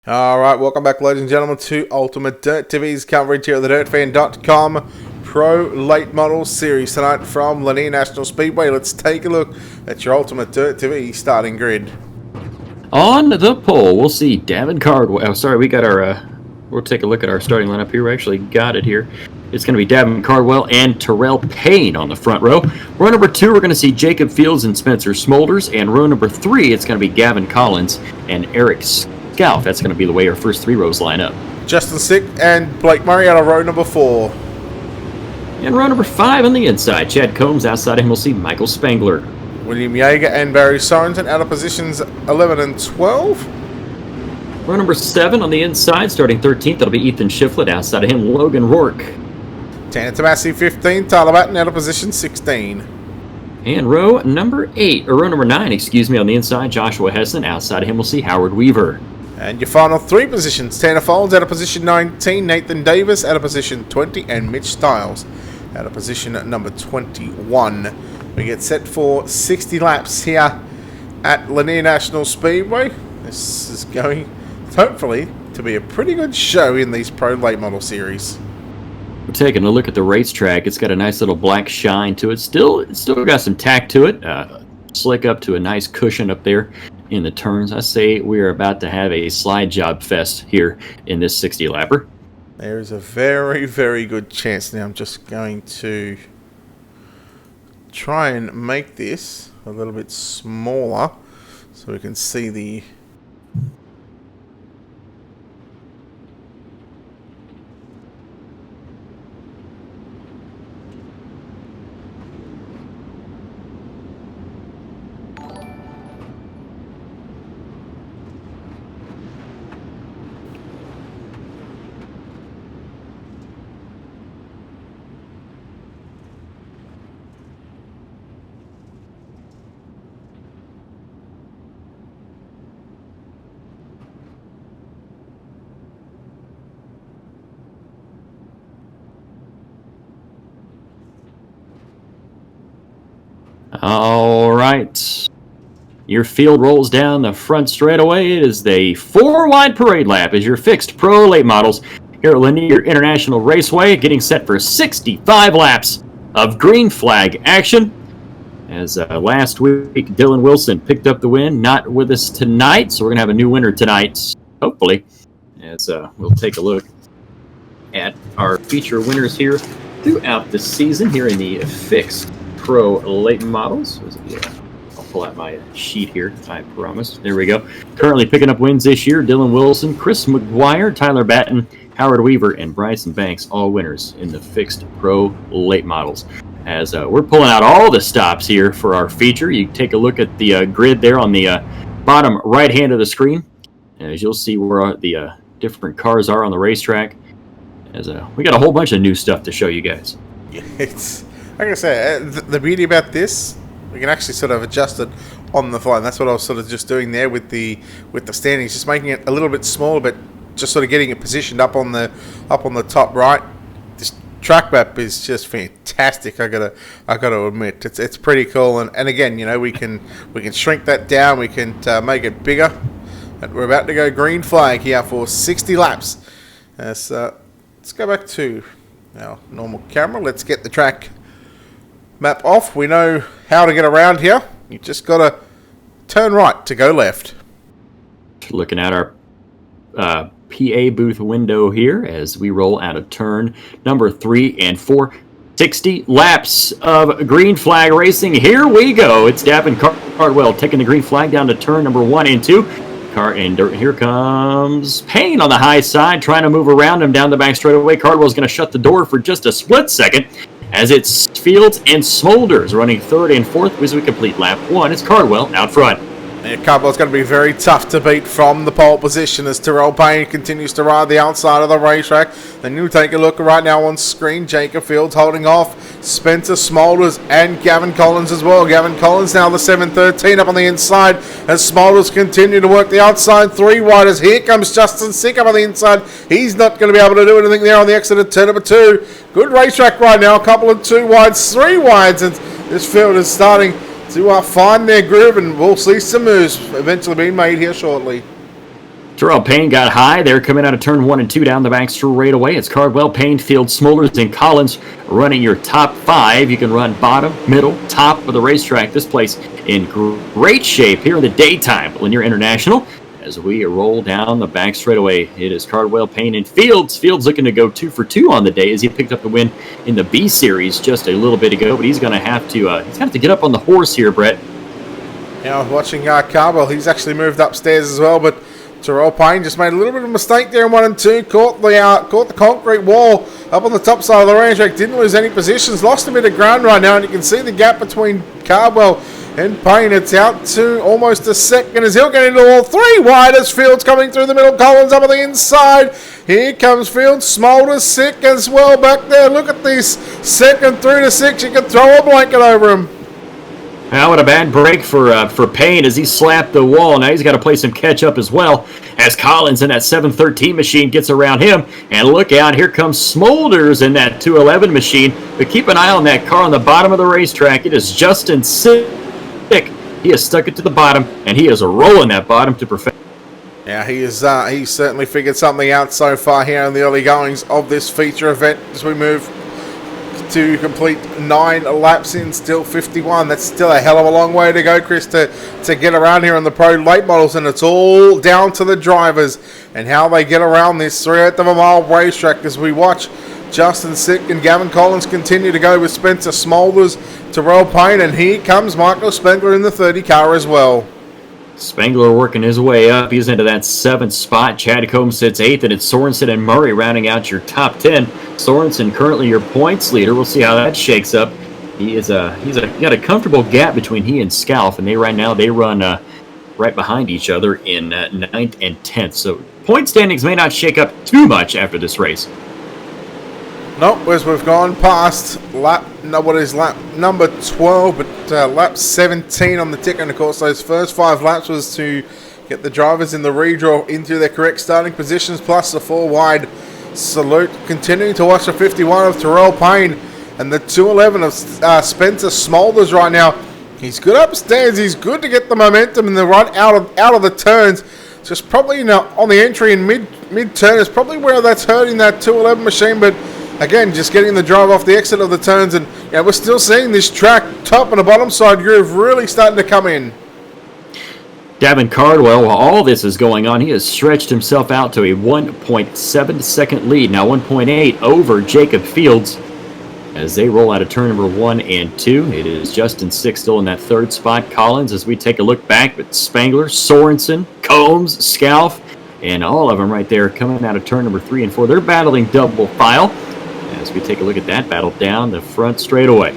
Alright, welcome back, ladies and gentlemen, to Ultimate Dirt TV's coverage here at the DirtFan.com Pro Late Model Series tonight from Lanier National Speedway. Let's take a look at your Ultimate Dirt TV starting grid. On the pole, we'll see Davin Cardwell. Oh, sorry, we got our. We'll take a look at our starting lineup here. We actually got it here. It's going to be Davin Cardwell and Terrell Payne on the front row. Row number 2, we're going to see Jacob Fields and Spencer Smolders. And row number 3, it's going to be Gavin Collins and Eric Scout. That's going to be the way our first 3 rows line up. Justin Sick and Blake Murray out of row number 4. And row number 5 on the inside, Chad Combs. Outside of him, we'll see Michael Spangler. William Yeager and Barry Sorensen out of positions 11 and 12. Row number 7 on the inside, starting 13th, that'll be Ethan Shiflett. Outside of him, Logan Rourke. Tanner Tomasi 15, Tyler Batten out of position 16. And row number 9, excuse me, on the inside, Joshua Hessen. Outside of him, we'll see Howard Weaver. And your final 3 positions, Tanner Folds out of position 19, Nathan Davis out of position 20, and Mitch Stiles out of position at number 21. We get set for 60 laps here at Lanier National Speedway. This is going, hopefully, to be a pretty good show in these Pro Late Model Series. We're taking a look at the racetrack. It's got a nice little black shine to it. It's still got some tack to it. Slick up to a nice cushion up there in the turns. I say we're about to have a slide job fest here in this 60-lapper. There is a very, very good chance. Now I'm just going to try and make this a little bit smaller so we can see the All right. Your field rolls down the front straightaway. It is the 4-wide parade lap as your fixed pro late models here at Lanier International Raceway, getting set for 65 laps of green flag action. As last week, Dylan Wilson picked up the win, not with us tonight, so we're going to have a new winner tonight, hopefully, as we'll take a look at our feature winners here throughout the season here in the fixed pro late models. I'll pull out my sheet here, I promise. There we go. Currently picking up wins this year, Dylan Wilson, Chris McGuire, Tyler Batten, Howard Weaver, and Bryson Banks, all winners in the fixed pro late models. As we're pulling out all the stops here for our feature, you take a look at the grid there on the bottom right hand of the screen, as you'll see where the different cars are on the racetrack. As we got a whole bunch of new stuff to show you guys. It's like I said, the beauty about this, we can actually sort of adjust it on the fly. And that's what I was sort of just doing there with the standings, just making it a little bit smaller, but just sort of getting it positioned up on the top right. This track map is just fantastic. I gotta admit, it's pretty cool. And again, you know, we can shrink that down. We can make it bigger. And we're about to go green flag here for 60 laps. So let's go back to our normal camera. Let's get the track map off. We know how to get around here. You just got to turn right to go left. Looking at our PA booth window here as we roll out of turn number 3 and 4. 60 laps of green flag racing. Here we go. It's Davin Cardwell taking the green flag down to turn number 1 and 2. And here comes Payne on the high side, trying to move around him down the back straightaway. Cardwell's going to shut the door for just a split second as it's Fields and Smolders running 3rd and 4th as we complete lap 1. It's Cardwell out front. Yeah, Cardwell's going to be very tough to beat from the pole position as Terrell Payne continues to ride the outside of the racetrack. Then you take a look right now on screen. Jacob Fields holding off Spencer Smolders and Gavin Collins as well. Gavin Collins now the 713 up on the inside as Smolders continue to work the outside. 3 wide as here comes Justin Sick up on the inside. He's not going to be able to do anything there on the exit of turn number 2. Good racetrack right now. A couple of 2 wides, 3 wides, and this field is starting to find their groove, and we'll see some moves eventually being made here shortly. Terrell Payne got high there, coming out of turn 1 and 2 down the back straightaway. It's Cardwell, Payne, Fields, Smolders, and Collins running your top 5. You can run bottom, middle, top of the racetrack. This place in great shape here in the daytime. Lanier International as we roll down the back straightaway. It is Cardwell, Payne, and Fields. Fields looking to go 2 for 2 on the day as he picked up the win in the B Series just a little bit ago. But he's going to have to get up on the horse here, Brett. Now watching Cardwell, he's actually moved upstairs as well, but Terrell Payne just made a little bit of a mistake there in 1 and 2. Caught the concrete wall up on the top side of the racetrack. Didn't lose any positions. Lost a bit of ground right now, and you can see the gap between Cardwell and Payne. It's out to almost a second as he'll get into all 3 wide as Fields coming through the middle. Collins up on the inside. Here comes Fields. Smolders Sick as well back there. Look at this. Second through to 6. You can throw a blanket over him. Now, what a bad break for Payne as he slapped the wall. Now he's got to play some catch-up as well as Collins in that 713 machine gets around him. And look out, here comes Smolders in that 211 machine. But keep an eye on that car on the bottom of the racetrack. It is Justin Sick. He has stuck it to the bottom, and he is rolling that bottom to perfection. Yeah, he's certainly figured something out so far here in the early goings of this feature event as we move to complete 9 laps in, still 51. That's still a hell of a long way to go, Chris, to get around here on the Pro late models, and it's all down to the drivers and how they get around this 3/8 of a mile racetrack as we watch Justin Sick and Gavin Collins continue to go with Spencer Smolders, Terrell Payne, and here comes Michael Spengler in the 30 car as well. Spengler working his way up. He's into that 7th spot. Chad Combs sits 8th, and it's Sorensen and Murray rounding out your top 10. Sorensen currently your points leader. We'll see how that shakes up. He's got a comfortable gap between he and Scalf, and they run right behind each other in 9th and 10th. So point standings may not shake up too much after this race. Nope, as we've gone past lap number 12, but lap 17 on the tick, and of course those first 5 laps was to get the drivers in the redraw into their correct starting positions, plus the 4 wide salute. Continuing to watch the 51 of Terrell Payne and the 211 of Spencer Smolders right now. He's good upstairs. He's good to get the momentum and the run out of the turns. Just probably on the entry and mid turn is probably where that's hurting that 211 machine, but again, just getting the drive off the exit of the turns, and we're still seeing this track top and the bottom side groove really starting to come in. Davin Cardwell, while all this is going on, he has stretched himself out to a 1.7 second lead, now 1.8 over Jacob Fields as they roll out of turn number 1 and 2. It is Justin Sick still in that 3rd spot. Collins, as we take a look back, but Spengler, Sorensen, Combs, Scalf, and all of them right there coming out of turn number 3 and 4. They're battling double file as we take a look at that battle down the front straightaway.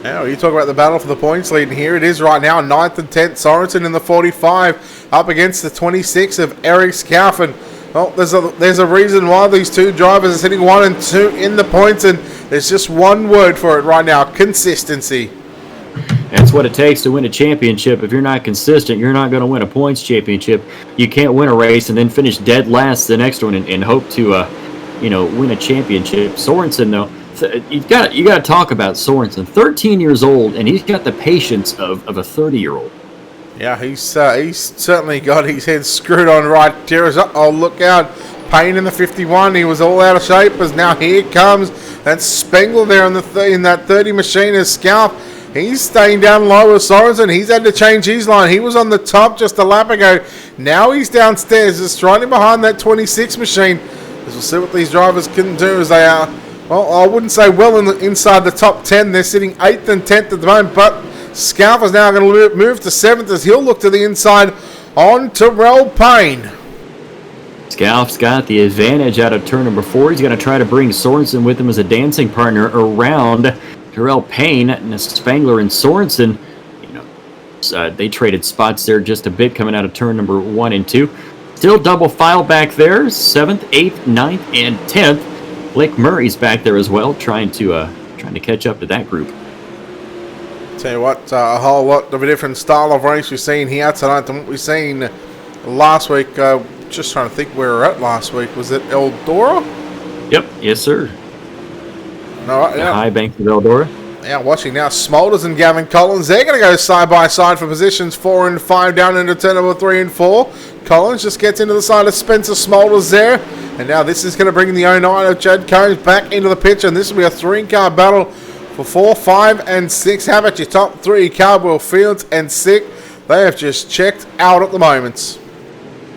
Now, you talk about the battle for the points lead, and here it is right now, 9th and 10th. Sorensen in the 45 up against the 26 of Eric Scalf. And well, there's a reason why these 2 drivers are sitting 1 and 2 in the points, and there's just one word for it right now: consistency. That's what it takes to win a championship. If you're not consistent, you're not going to win a points championship. You can't win a race and then finish dead last the next one and hope to win a championship. Sorensen, though, you got to talk about Sorensen. 13 years old, and he's got the patience of a 30-year-old. Yeah, he's certainly got his head screwed on right here. Oh, look out. Payne in the 51. He was all out of shape, as now here comes that Spengler there in that 30 machine as Scalp. He's staying down low with Sorensen. He's had to change his line. He was on the top just a lap ago. Now he's downstairs, just riding behind that 26 machine. As we'll see what these drivers can do as they are, well, I wouldn't say well inside the top 10. They're sitting 8th and 10th at the moment, but Scalp is now going to move to 7th as he'll look to the inside on Terrell Payne. Scalp's got the advantage out of turn number 4. He's going to try to bring Sorensen with him as a dancing partner around Terrell Payne. And Spangler and Sorensen, they traded spots there just a bit coming out of turn number 1 and 2. Still double file back there, 7th, 8th, 9th, and 10th. Blake Murray's back there as well, trying to catch up to that group. Tell you what, a whole lot of a different style of race we've seen here tonight than what we've seen last week. Just trying to think where we were at last week. Was it Eldora? Yep, yes sir. No, yeah. High bank of Eldora. Yeah, watching now, Smolders and Gavin Collins. They're going to go side by side for positions 4 and 5 down into turn number 3 and 4. Collins just gets into the side of Spencer Smolders there. And now this is going to bring the 09 of Chad Combs back into the picture. And this will be a 3-car battle for 4, 5, and 6. How about your top 3? Cardwell, Fields, and Sick. They have just checked out at the moment.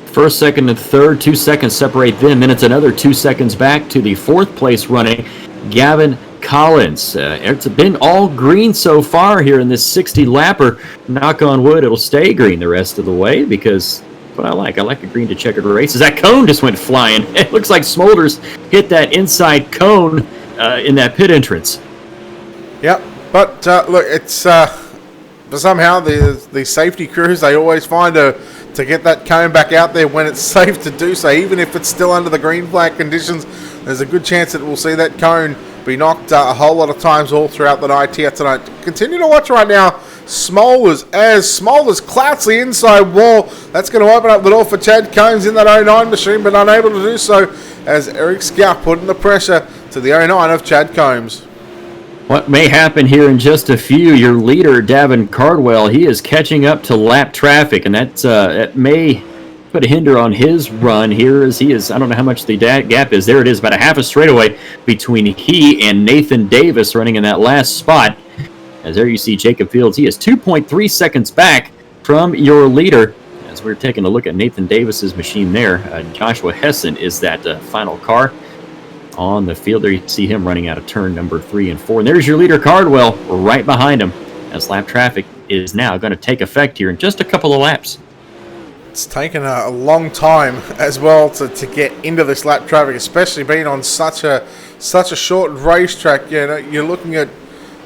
First, second, and third, 2 seconds separate them. Then it's another 2 seconds back to the 4th place running, Gavin Collins. It's been all green so far here in this 60-lapper. Knock on wood, it'll stay green the rest of the way because what I like a green to checkered races. That cone just went flying. It looks like Smolders hit that inside cone in that pit entrance. Yep, but look, it's somehow the safety crews, they always find to get that cone back out there when it's safe to do so. Even if it's still under the green flag conditions, there's a good chance that we'll see that cone be knocked a whole lot of times all throughout the night here tonight. Continue to watch right now. Smolders clouts the inside wall. That's going to open up the door for Chad Combs in that 09 machine, but unable to do so as Eric Scout putting the pressure to the 09 of Chad Combs. What may happen here in just a few, your leader, Davin Cardwell, he is catching up to lap traffic, and that may put a hinder on his run here as he is, I don't know how much the gap is. There it is, about a half a straightaway between he and Nathan Davis running in that last spot. As there you see Jacob Fields, he is 2.3 seconds back from your leader. As we're taking a look at Nathan Davis's machine there, Joshua Hessen is that final car on the field. There you see him running out of turn number 3 and 4. And there's your leader, Cardwell, right behind him, as lap traffic is now going to take effect here in just a couple of laps. It's taken a long time as well to get into this lap traffic, especially being on such a short racetrack. You're looking at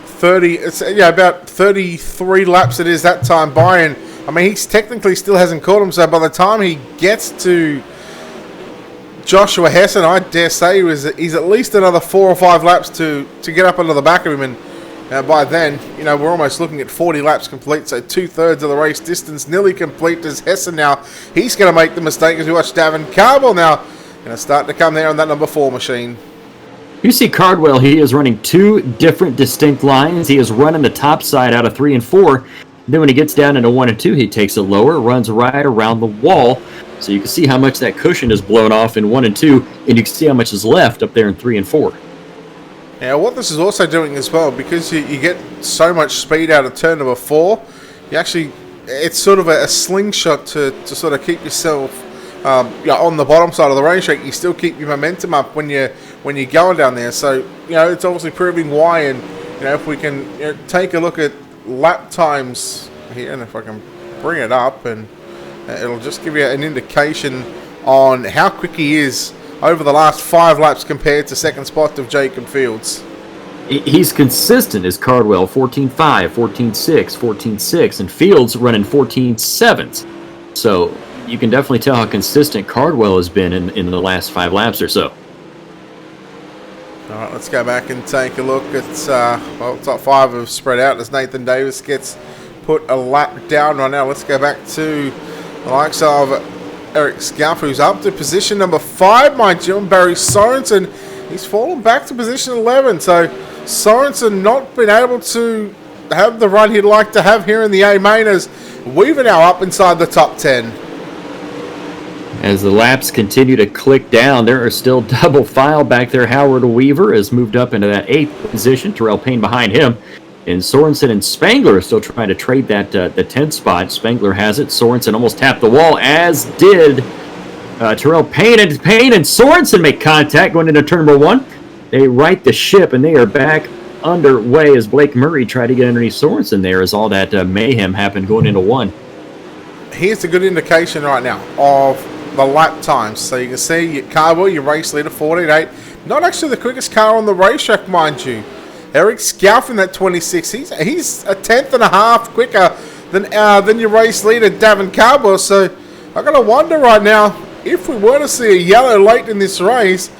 30. It's about 33 laps it is that time by, and I mean he's technically still hasn't caught him. So by the time he gets to Joshua Hessen, I dare say he's at least another 4 or 5 laps to get up under the back of him, and by then, we're almost looking at 40 laps complete, so 2/3 of the race distance nearly complete as Hessen now. He's going to make the mistake as we watch Davin Cardwell now going to start to come there on that number 4 machine. You see Cardwell, he is running 2 different distinct lines. He is running the top side out of 3 and 4. Then when he gets down into 1 and 2, he takes it lower, runs right around the wall. So you can see how much that cushion is blown off in 1 and 2, and you can see how much is left up there in 3 and 4. Now, what this is also doing as well, because you get so much speed out of turn number 4, it's sort of a slingshot to sort of keep yourself on the bottom side of the racetrack. You still keep your momentum up when you're going down there. So it's obviously proving why. And if we can take a look at lap times here, and if I can bring it up, and it'll just give you an indication on how quick he is over the last 5 laps compared to second spot of Jacob Fields. He's consistent as Cardwell, 14.5, 14.6, 14.6, and Fields running 14.7. So you can definitely tell how consistent Cardwell has been in the last 5 laps or so. All right, let's go back and take a look at, top 5 have spread out as Nathan Davis gets put a lap down right now. Let's go back to the likes of Eric Scalp, who's up to position number 5, mind you, and Barry Sorensen. He's fallen back to position 11, so Sorensen not been able to have the run he'd like to have here in the A main as Weaver now up inside the top 10. As the laps continue to click down, there are still double file back there. Howard Weaver has moved up into that 8th position. Terrell Payne behind him. And Sorensen and Spangler are still trying to trade that the 10th spot. Spangler has it. Sorensen almost tapped the wall, as did Terrell Payne. And Sorensen make contact going into turn number 1. They right the ship, and they are back underway as Blake Murray tried to get underneath Sorensen there as all that mayhem happened going into 1. Here's a good indication right now of the lap times. So you can see Cardwell, your race leader, 14.8. Not actually the quickest car on the racetrack, mind you. Eric Scalf in that 26. He's a tenth and a half quicker than your race leader, Davin Cardwell. So I got to wonder right now, if we were to see a yellow late in this race,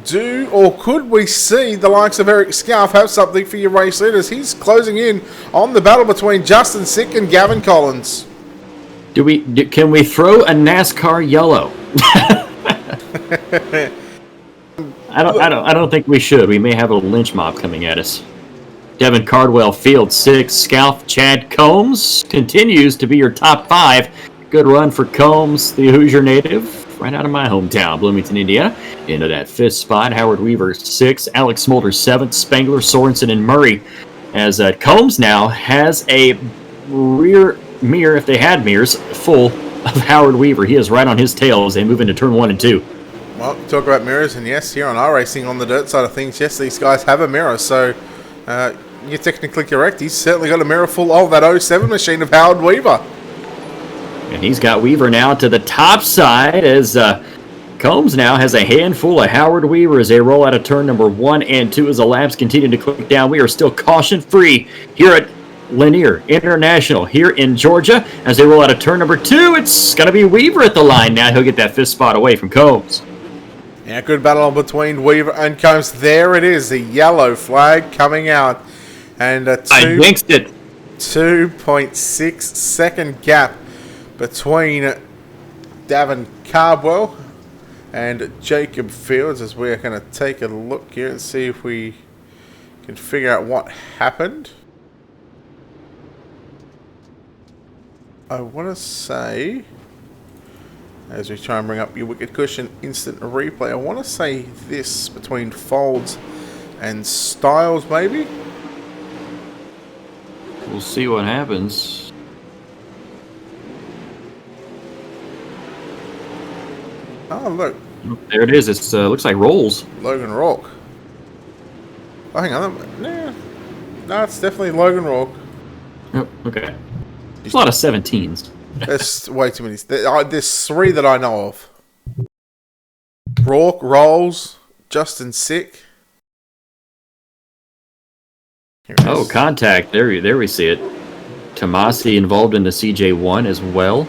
could we see the likes of Eric Scalf have something for your race leaders? He's closing in on the battle between Justin Sick and Gavin Collins. Can we throw a NASCAR yellow? I don't think we should. We may have a lynch mob coming at us. Devin Cardwell, field 6. Scalf, Chad Combs continues to be your top 5. Good run for Combs, the Hoosier native, right out of my hometown, Bloomington, Indiana. Into that 5th spot, Howard Weaver 6, Alex Smolder 7th, Spangler, Sorensen, and Murray. As Combs now has a rear mirror, if they had mirrors, full of Howard Weaver. He is right on his tail as they move into turn 1 and 2. Well, talk about mirrors, and yes, here on iRacing on the dirt side of things, yes, these guys have a mirror, so you're technically correct. He's certainly got a mirror full of that 07 machine of Howard Weaver. And he's got Weaver now to the top side as Combs now has a handful of Howard Weaver as they roll out of turn number 1 and 2 as the laps continue to click down. We are still caution-free here at Lanier International here in Georgia as they roll out of turn number 2. It's going to be Weaver at the line now. He'll get that 5th spot away from Combs. Yeah, good battle between Weaver and Combs. There it is, the yellow flag coming out. And a I jinxed it. 2.6 second gap between Davin Cardwell and Jacob Fields as we're going to take a look here and see if we can figure out what happened. I want to say, as we try and bring up your Wicked Cushion instant replay, I want to say this between Folds and Styles, maybe? We'll see what happens. Oh, look. There it is. It looks like Rolls. Logan Rourke. Oh, hang on. No, it's definitely Logan Rourke. Oh, okay. There's a lot of 17s. There's way too many. There's 3 that I know of. Rourke, Rolls, Justin Sick. Oh, contact. There we see it. Tomasi involved in the CJ1 as well.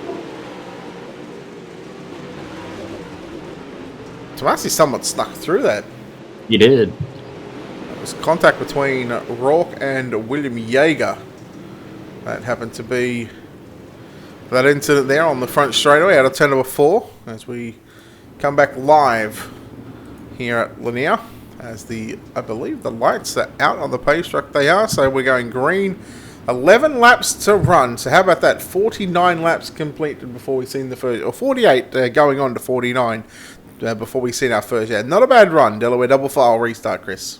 Tomasi somewhat snuck through that. He did. It was contact between Rourke and William Yeager. That happened to be that incident there on the front straightaway out of turn number 4 as we come back live here at Lanier as I believe the lights are out on the pace truck. They are, so we're going green. 11 laps to run. So how about that? 49 laps completed before we've seen the first, or 48 going on to 49 before we've seen our first. Yeah, not a bad run. Delaware double file restart, Chris.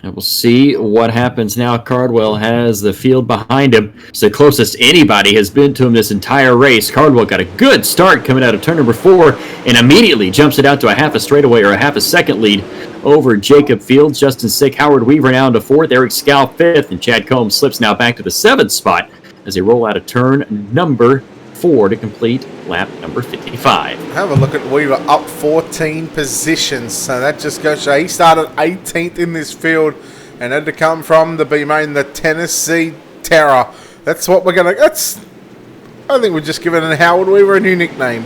And we'll see what happens now. Cardwell has the field behind him. It's the closest anybody has been to him this entire race. Cardwell got a good start coming out of turn number 4 and immediately jumps it out to a half a straightaway or a half a second lead over Jacob Fields. Justin Sick, Howard Weaver now into 4th. Eric Scalf 5th. And Chad Combs slips now back to the 7th spot as they roll out of turn number 4 to complete lap number 55. Have a look at Weaver up 14 positions. So that just goes to show he started 18th in this field and had to come from the B-main, the Tennessee Terror. That's what we're going to... I think we're just giving Howard Weaver a new nickname.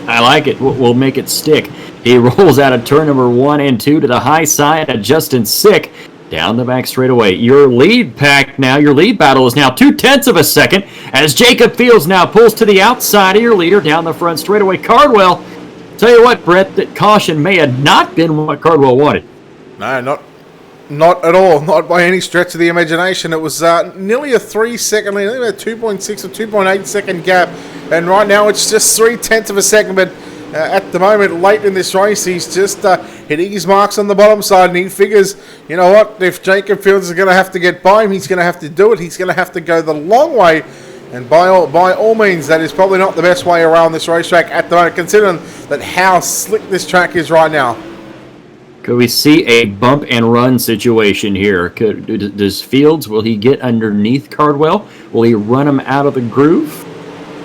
I like it. We'll make it stick. He rolls out of turn number 1 and 2 to the high side of Justin Sick. Down the back straightaway. Your lead pack now, your lead battle is now 0.2 of a second as Jacob Fields now pulls to the outside of your leader down the front straightaway. Cardwell, tell you what, Brett, that caution may have not been what Cardwell wanted. No, not at all. Not by any stretch of the imagination. It was nearly a 3 second lead. I think about 2.6 or 2.8 second gap And right now it's just 0.3 of a second, but at the moment, late in this race, he's just hitting his marks on the bottom side, and he figures, you know what, if Jacob Fields is going to have to get by him, he's going to have to do it. He's going to have to go the long way, and by all means, that is probably not the best way around this racetrack at the moment, considering that how slick this track is right now. Could we see a bump and run situation here? Does Fields, will he get underneath Cardwell? Will he run him out of the groove?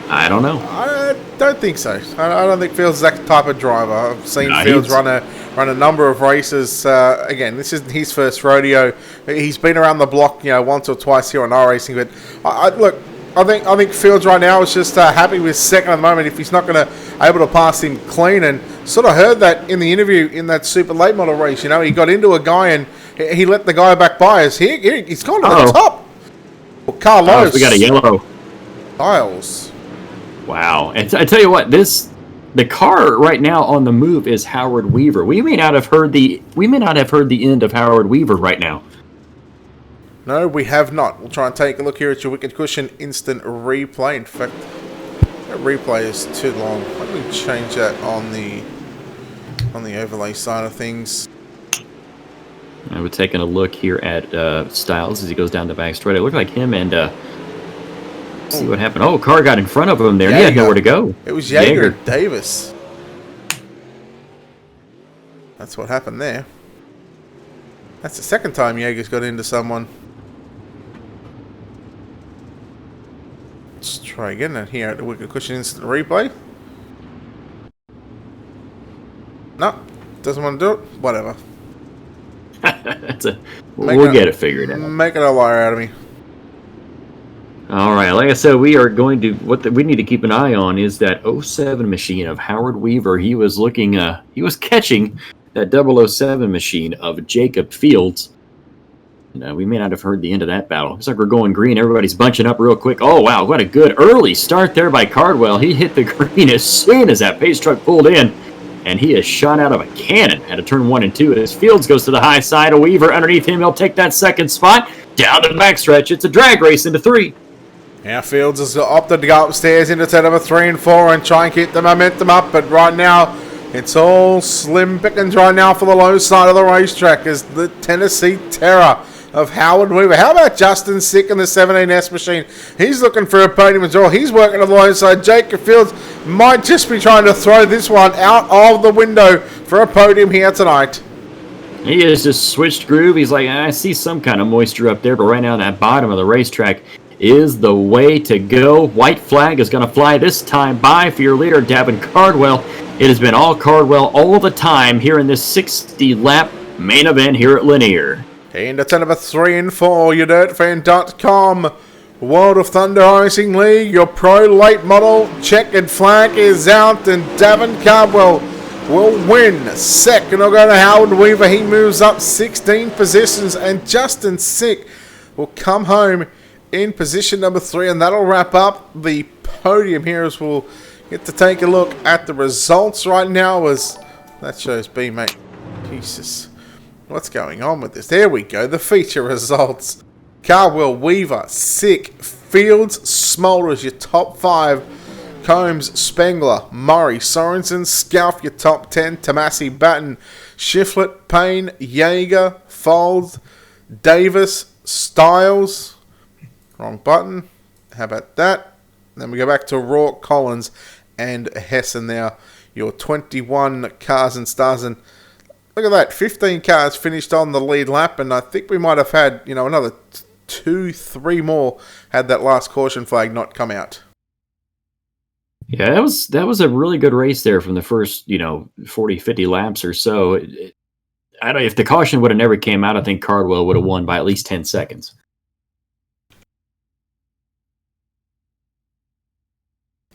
I don't know. I don't think so. I don't think Fields is that type of driver. I've seen Fields run a number of races. Again, this isn't his first rodeo. He's been around the block, once or twice here on iRacing. But look, I think Fields right now is just happy with second at the moment. If he's not going to able to pass him clean, and sort of heard that in the interview in that super late model race. He got into a guy and he let the guy back by us. He's gone to the top. Well, Carlos. We got a yellow. Styles. Wow. And I tell you what, the car right now on the move is Howard Weaver. We may not have heard the end of Howard Weaver right now. No, we have not. We'll try and take a look here at your Wicked Cushion instant replay. In fact, that replay is too long. Let me change that on the overlay side of things. We're taking a look here at Styles as he goes down the back straight. It looked like him and see what happened. Oh, car got in front of him there. He had nowhere to go. It was Jaeger Davis. That's what happened there. That's the second time Jaeger's got into someone. Let's try again and here at the Wicked Cushion instant replay. No, doesn't want to do it. Whatever. We'll get it figured out. Making a liar out of me. All right, like I said, we are going to we need to keep an eye on is that 07 machine of Howard Weaver. He was looking, he was catching that 007 machine of Jacob Fields. And, we may not have heard the end of that battle. Looks like we're going green. Everybody's bunching up real quick. Oh wow, what a good early start there by Cardwell. He hit the green as soon as that pace truck pulled in, and he is shot out of a cannon at a turn 1 and 2. As Fields goes to the high side of Weaver underneath him, he'll take that second spot down to the backstretch. It's a drag race into 3. Now Fields has opted to go upstairs into turn number 3 and 4 and try and keep the momentum up, but right now it's all slim pickings right now for the low side of the racetrack as the Tennessee Terror of Howard Weaver. How about Justin Sick in the 17S machine? He's looking for a podium as well. He's working on the low side. Jacob Fields might just be trying to throw this one out of the window for a podium here tonight. He has just switched groove. He's like, I see some kind of moisture up there, but right now that bottom of the racetrack is the way to go. White flag is going to fly this time by for your leader, Davin Cardwell. It has been all Cardwell all the time here in this 60-lap main event here at Lanier. Into turn number 3 and 4, your dirtfan.com World of Thunder Racing League. Your pro late model checkered flag is out, and Davin Cardwell will win. Second will go to Howard Weaver. He moves up 16 positions, and Justin Sick will come home in position number 3, and that'll wrap up the podium here as we'll get to take a look at the results right now as that shows B, mate. Jesus. What's going on with this? There we go. The feature results. Cardwell, Weaver, Sick, Fields, Smolders, your top 5. Combs, Spengler, Murray, Sorensen, Scalf, your top 10. Tomasi, Batten, Shiflett, Payne, Jaeger, Folds, Davis, Styles. Wrong button. How about that? Then we go back to Rourke, Collins, and Hessen now. Your 21 cars and stars. And look at that. 15 cars finished on the lead lap. And I think we might have had, another 2-3 more had that last caution flag not come out. Yeah, that was a really good race there from the first, 40, 50 laps or so. I don't. If the caution would have never came out, I think Cardwell would have won by at least 10 seconds.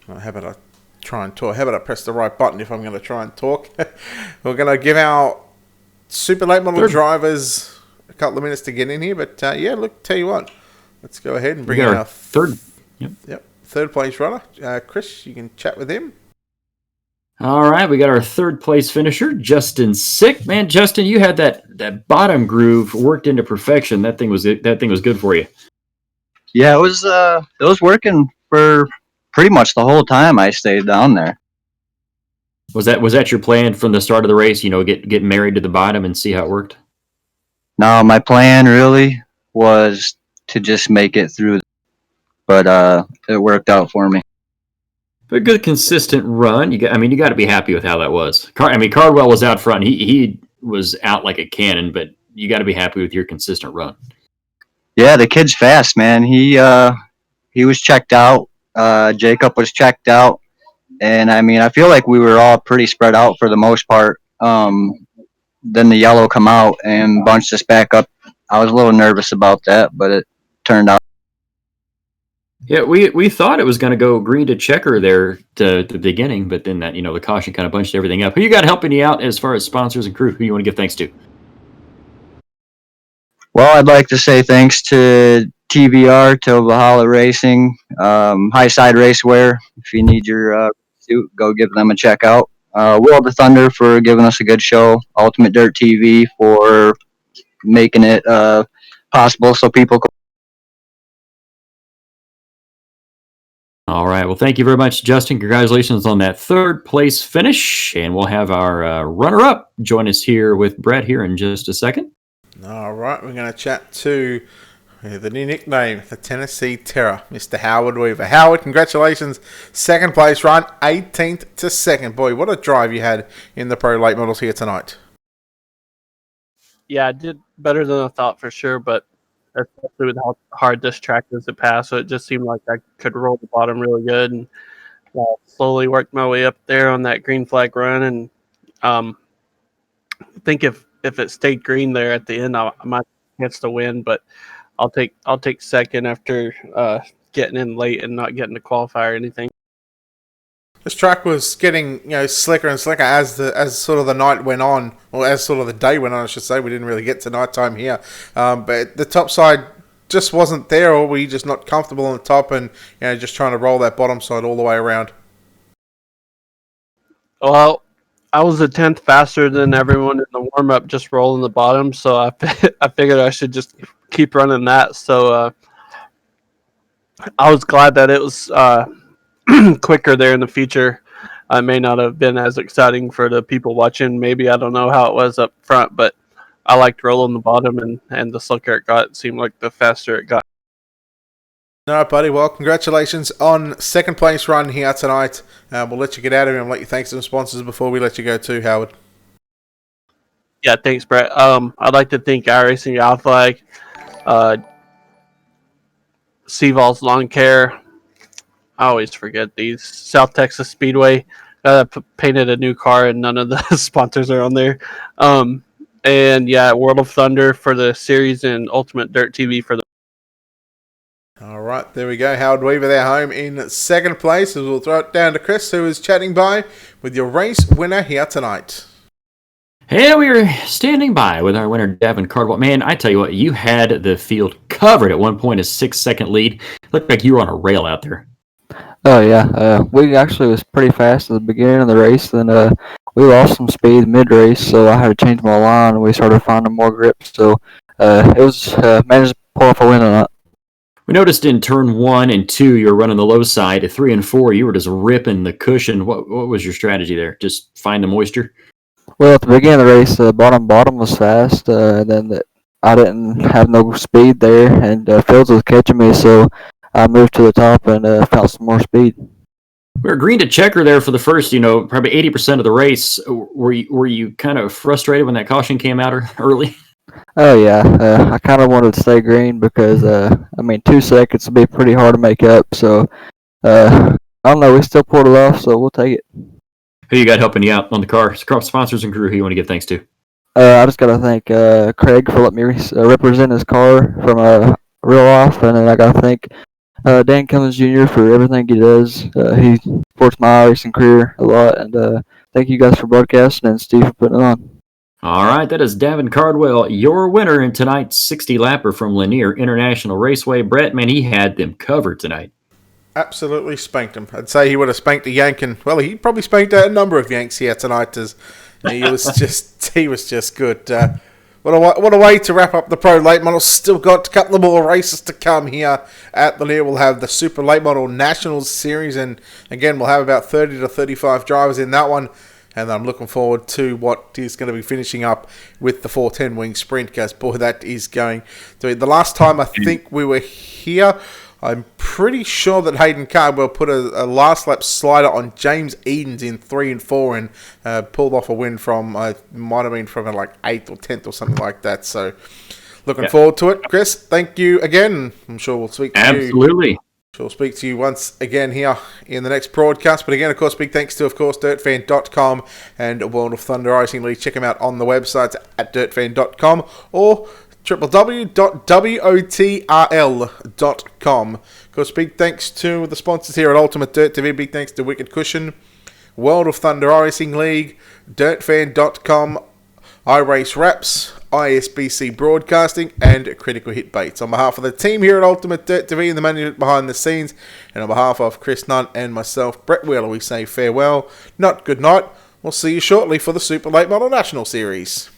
How about I try and talk? How about I press the right button if I'm going to try and talk? We're going to give our super late model drivers a couple of minutes to get in here. But look, tell you what, let's go ahead and bring in our third. Yep, third place runner. Chris, you can chat with him. All right, we got our third place finisher, Justin Sick. Man, Justin, you had that bottom groove worked into perfection. That thing was good for you. Yeah, it was working for pretty much the whole time I stayed down there. Was that your plan from the start of the race? Get married to the bottom and see how it worked. Now my plan really was to just make it through, but it worked out for me. But a good consistent run. You got to be happy with how that was. Cardwell was out front. He was out like a cannon, but you got to be happy with your consistent run. Yeah, the kid's fast, man. He was checked out. Jacob was checked out, and I feel like we were all pretty spread out for the most part. Then the yellow come out and bunched us back up. I was a little nervous about that, but it turned out. Yeah, we thought it was going to go green to checker there to the beginning, but then that the caution kind of bunched everything up. Who you got helping you out as far as sponsors and crew? Who you want to give thanks to? Well, I'd like to say thanks to TBR, to Valhalla Racing, High Side Racewear. If you need your suit, go give them a check out. World of Thunder for giving us a good show. Ultimate Dirt TV for making it possible so people can. All right. Well, thank you very much, Justin. Congratulations on that third place finish. And we'll have our runner-up join us here with Brett here in just a second. All right. We're going to chat to the new nickname, the Tennessee Terror, Mr. Howard Weaver. Howard, congratulations. Second place run, 18th to second. Boy, what a drive you had in the Pro Late Models here tonight. Yeah, I did better than I thought for sure, but especially with how hard this track is to pass, so it just seemed like I could roll the bottom really good, and slowly worked my way up there on that green flag run. And I think if it stayed green there at the end, I might chance to win, but I'll take second after getting in late and not getting to qualify or anything. This track was getting slicker and slicker as sort of the night went on, or as sort of the day went on, I should say. We didn't really get to nighttime here, but the top side just wasn't there, or were you just not comfortable on the top and just trying to roll that bottom side all the way around? Well, I was a tenth faster than everyone in the warm up, just rolling the bottom, so I figured I should just keep running that. So I was glad that it was quicker there in the feature. It may not have been as exciting for the people watching. Maybe, I don't know how it was up front, but I liked rolling the bottom, and the slicker it got, it seemed like the faster it got. All right, buddy. Well, congratulations on second place run here tonight. We'll let you get out of here and let you thank some sponsors before we let you go too, Howard. Yeah, thanks, Brett. I'd like to thank iRacing, Outflag, Seaval's Lawn Care. I always forget these. South Texas Speedway. Painted a new car, and none of the sponsors are on there. And yeah, World of Thunder for the series, and Ultimate Dirt TV for the. All right, there we go. Howard Weaver there home in second place. As we'll throw it down to Chris, who is chatting by with your race winner here tonight. Hey, we are standing by with our winner, Devin Cardwell. Man, I tell you what, you had the field covered at one point, a 6-second lead. Looked like you were on a rail out there. Oh yeah, we actually was pretty fast at the beginning of the race. Then we lost some speed mid-race, so I had to change my line, and we started finding more grip. So it was managed to pull off a win on that. We noticed in turn 1 and 2, you were running the low side. At 3 and 4, you were just ripping the cushion. What was your strategy there? Just find the moisture? Well, at the beginning of the race, the bottom was fast. Then I didn't have no speed there, and Fields was catching me, so I moved to the top and found some more speed. We were green to checker there for the first, probably 80% of the race. Were you kind of frustrated when that caution came out early? Oh yeah, I kind of wanted to stay green because 2 seconds would be pretty hard to make up. So I don't know, we still pulled it off, so we'll take it. Who you got helping you out on the car? Sponsors and crew who you want to give thanks to? I just got to thank Craig for letting me represent his car from real off, and then I got to thank Dan Cummins Jr. for everything he does. He supports my racing career a lot, and thank you guys for broadcasting, and Steve for putting it on. All right, that is Davin Cardwell, your winner in tonight's 60-lapper from Lanier International Raceway. Brett, man, he had them covered tonight. Absolutely spanked him. I'd say he would have spanked a Yank, and well, he probably spanked a number of Yanks here tonight. As he was just good. Well, What a way to wrap up the Pro Late Models. Still got a couple of more races to come here at the Lanier. We'll have the Super Late Model Nationals Series, and again, we'll have about 30 to 35 drivers in that one. And I'm looking forward to what is going to be finishing up with the 410 wing sprint, because boy, that is going to be. The last time I think we were here, I'm pretty sure that Hayden Cardwell put a last lap slider on James Edens in 3 and 4 and pulled off a win from, might have been from like 8th or 10th or something like that. So looking forward to it. Chris, thank you again. I'm sure we'll speak to you. Absolutely. We'll speak to you once again here in the next broadcast. But again, of course, big thanks to, of course, DirtFan.com and World of Thunder Racing League. Check them out on the websites at DirtFan.com or www.otrl.com. Of course, big thanks to the sponsors here at Ultimate Dirt TV. Big thanks to Wicked Cushion, World of Thunder Racing League, DirtFan.com, iRace Wraps, ISBC Broadcasting, and Critical Hit Baits. On behalf of the team here at Ultimate Dirt TV and the management behind the scenes, and on behalf of Chris Nunn and myself, Brett Wheeler, we say farewell, not good night. We'll see you shortly for the Super Late Model National Series.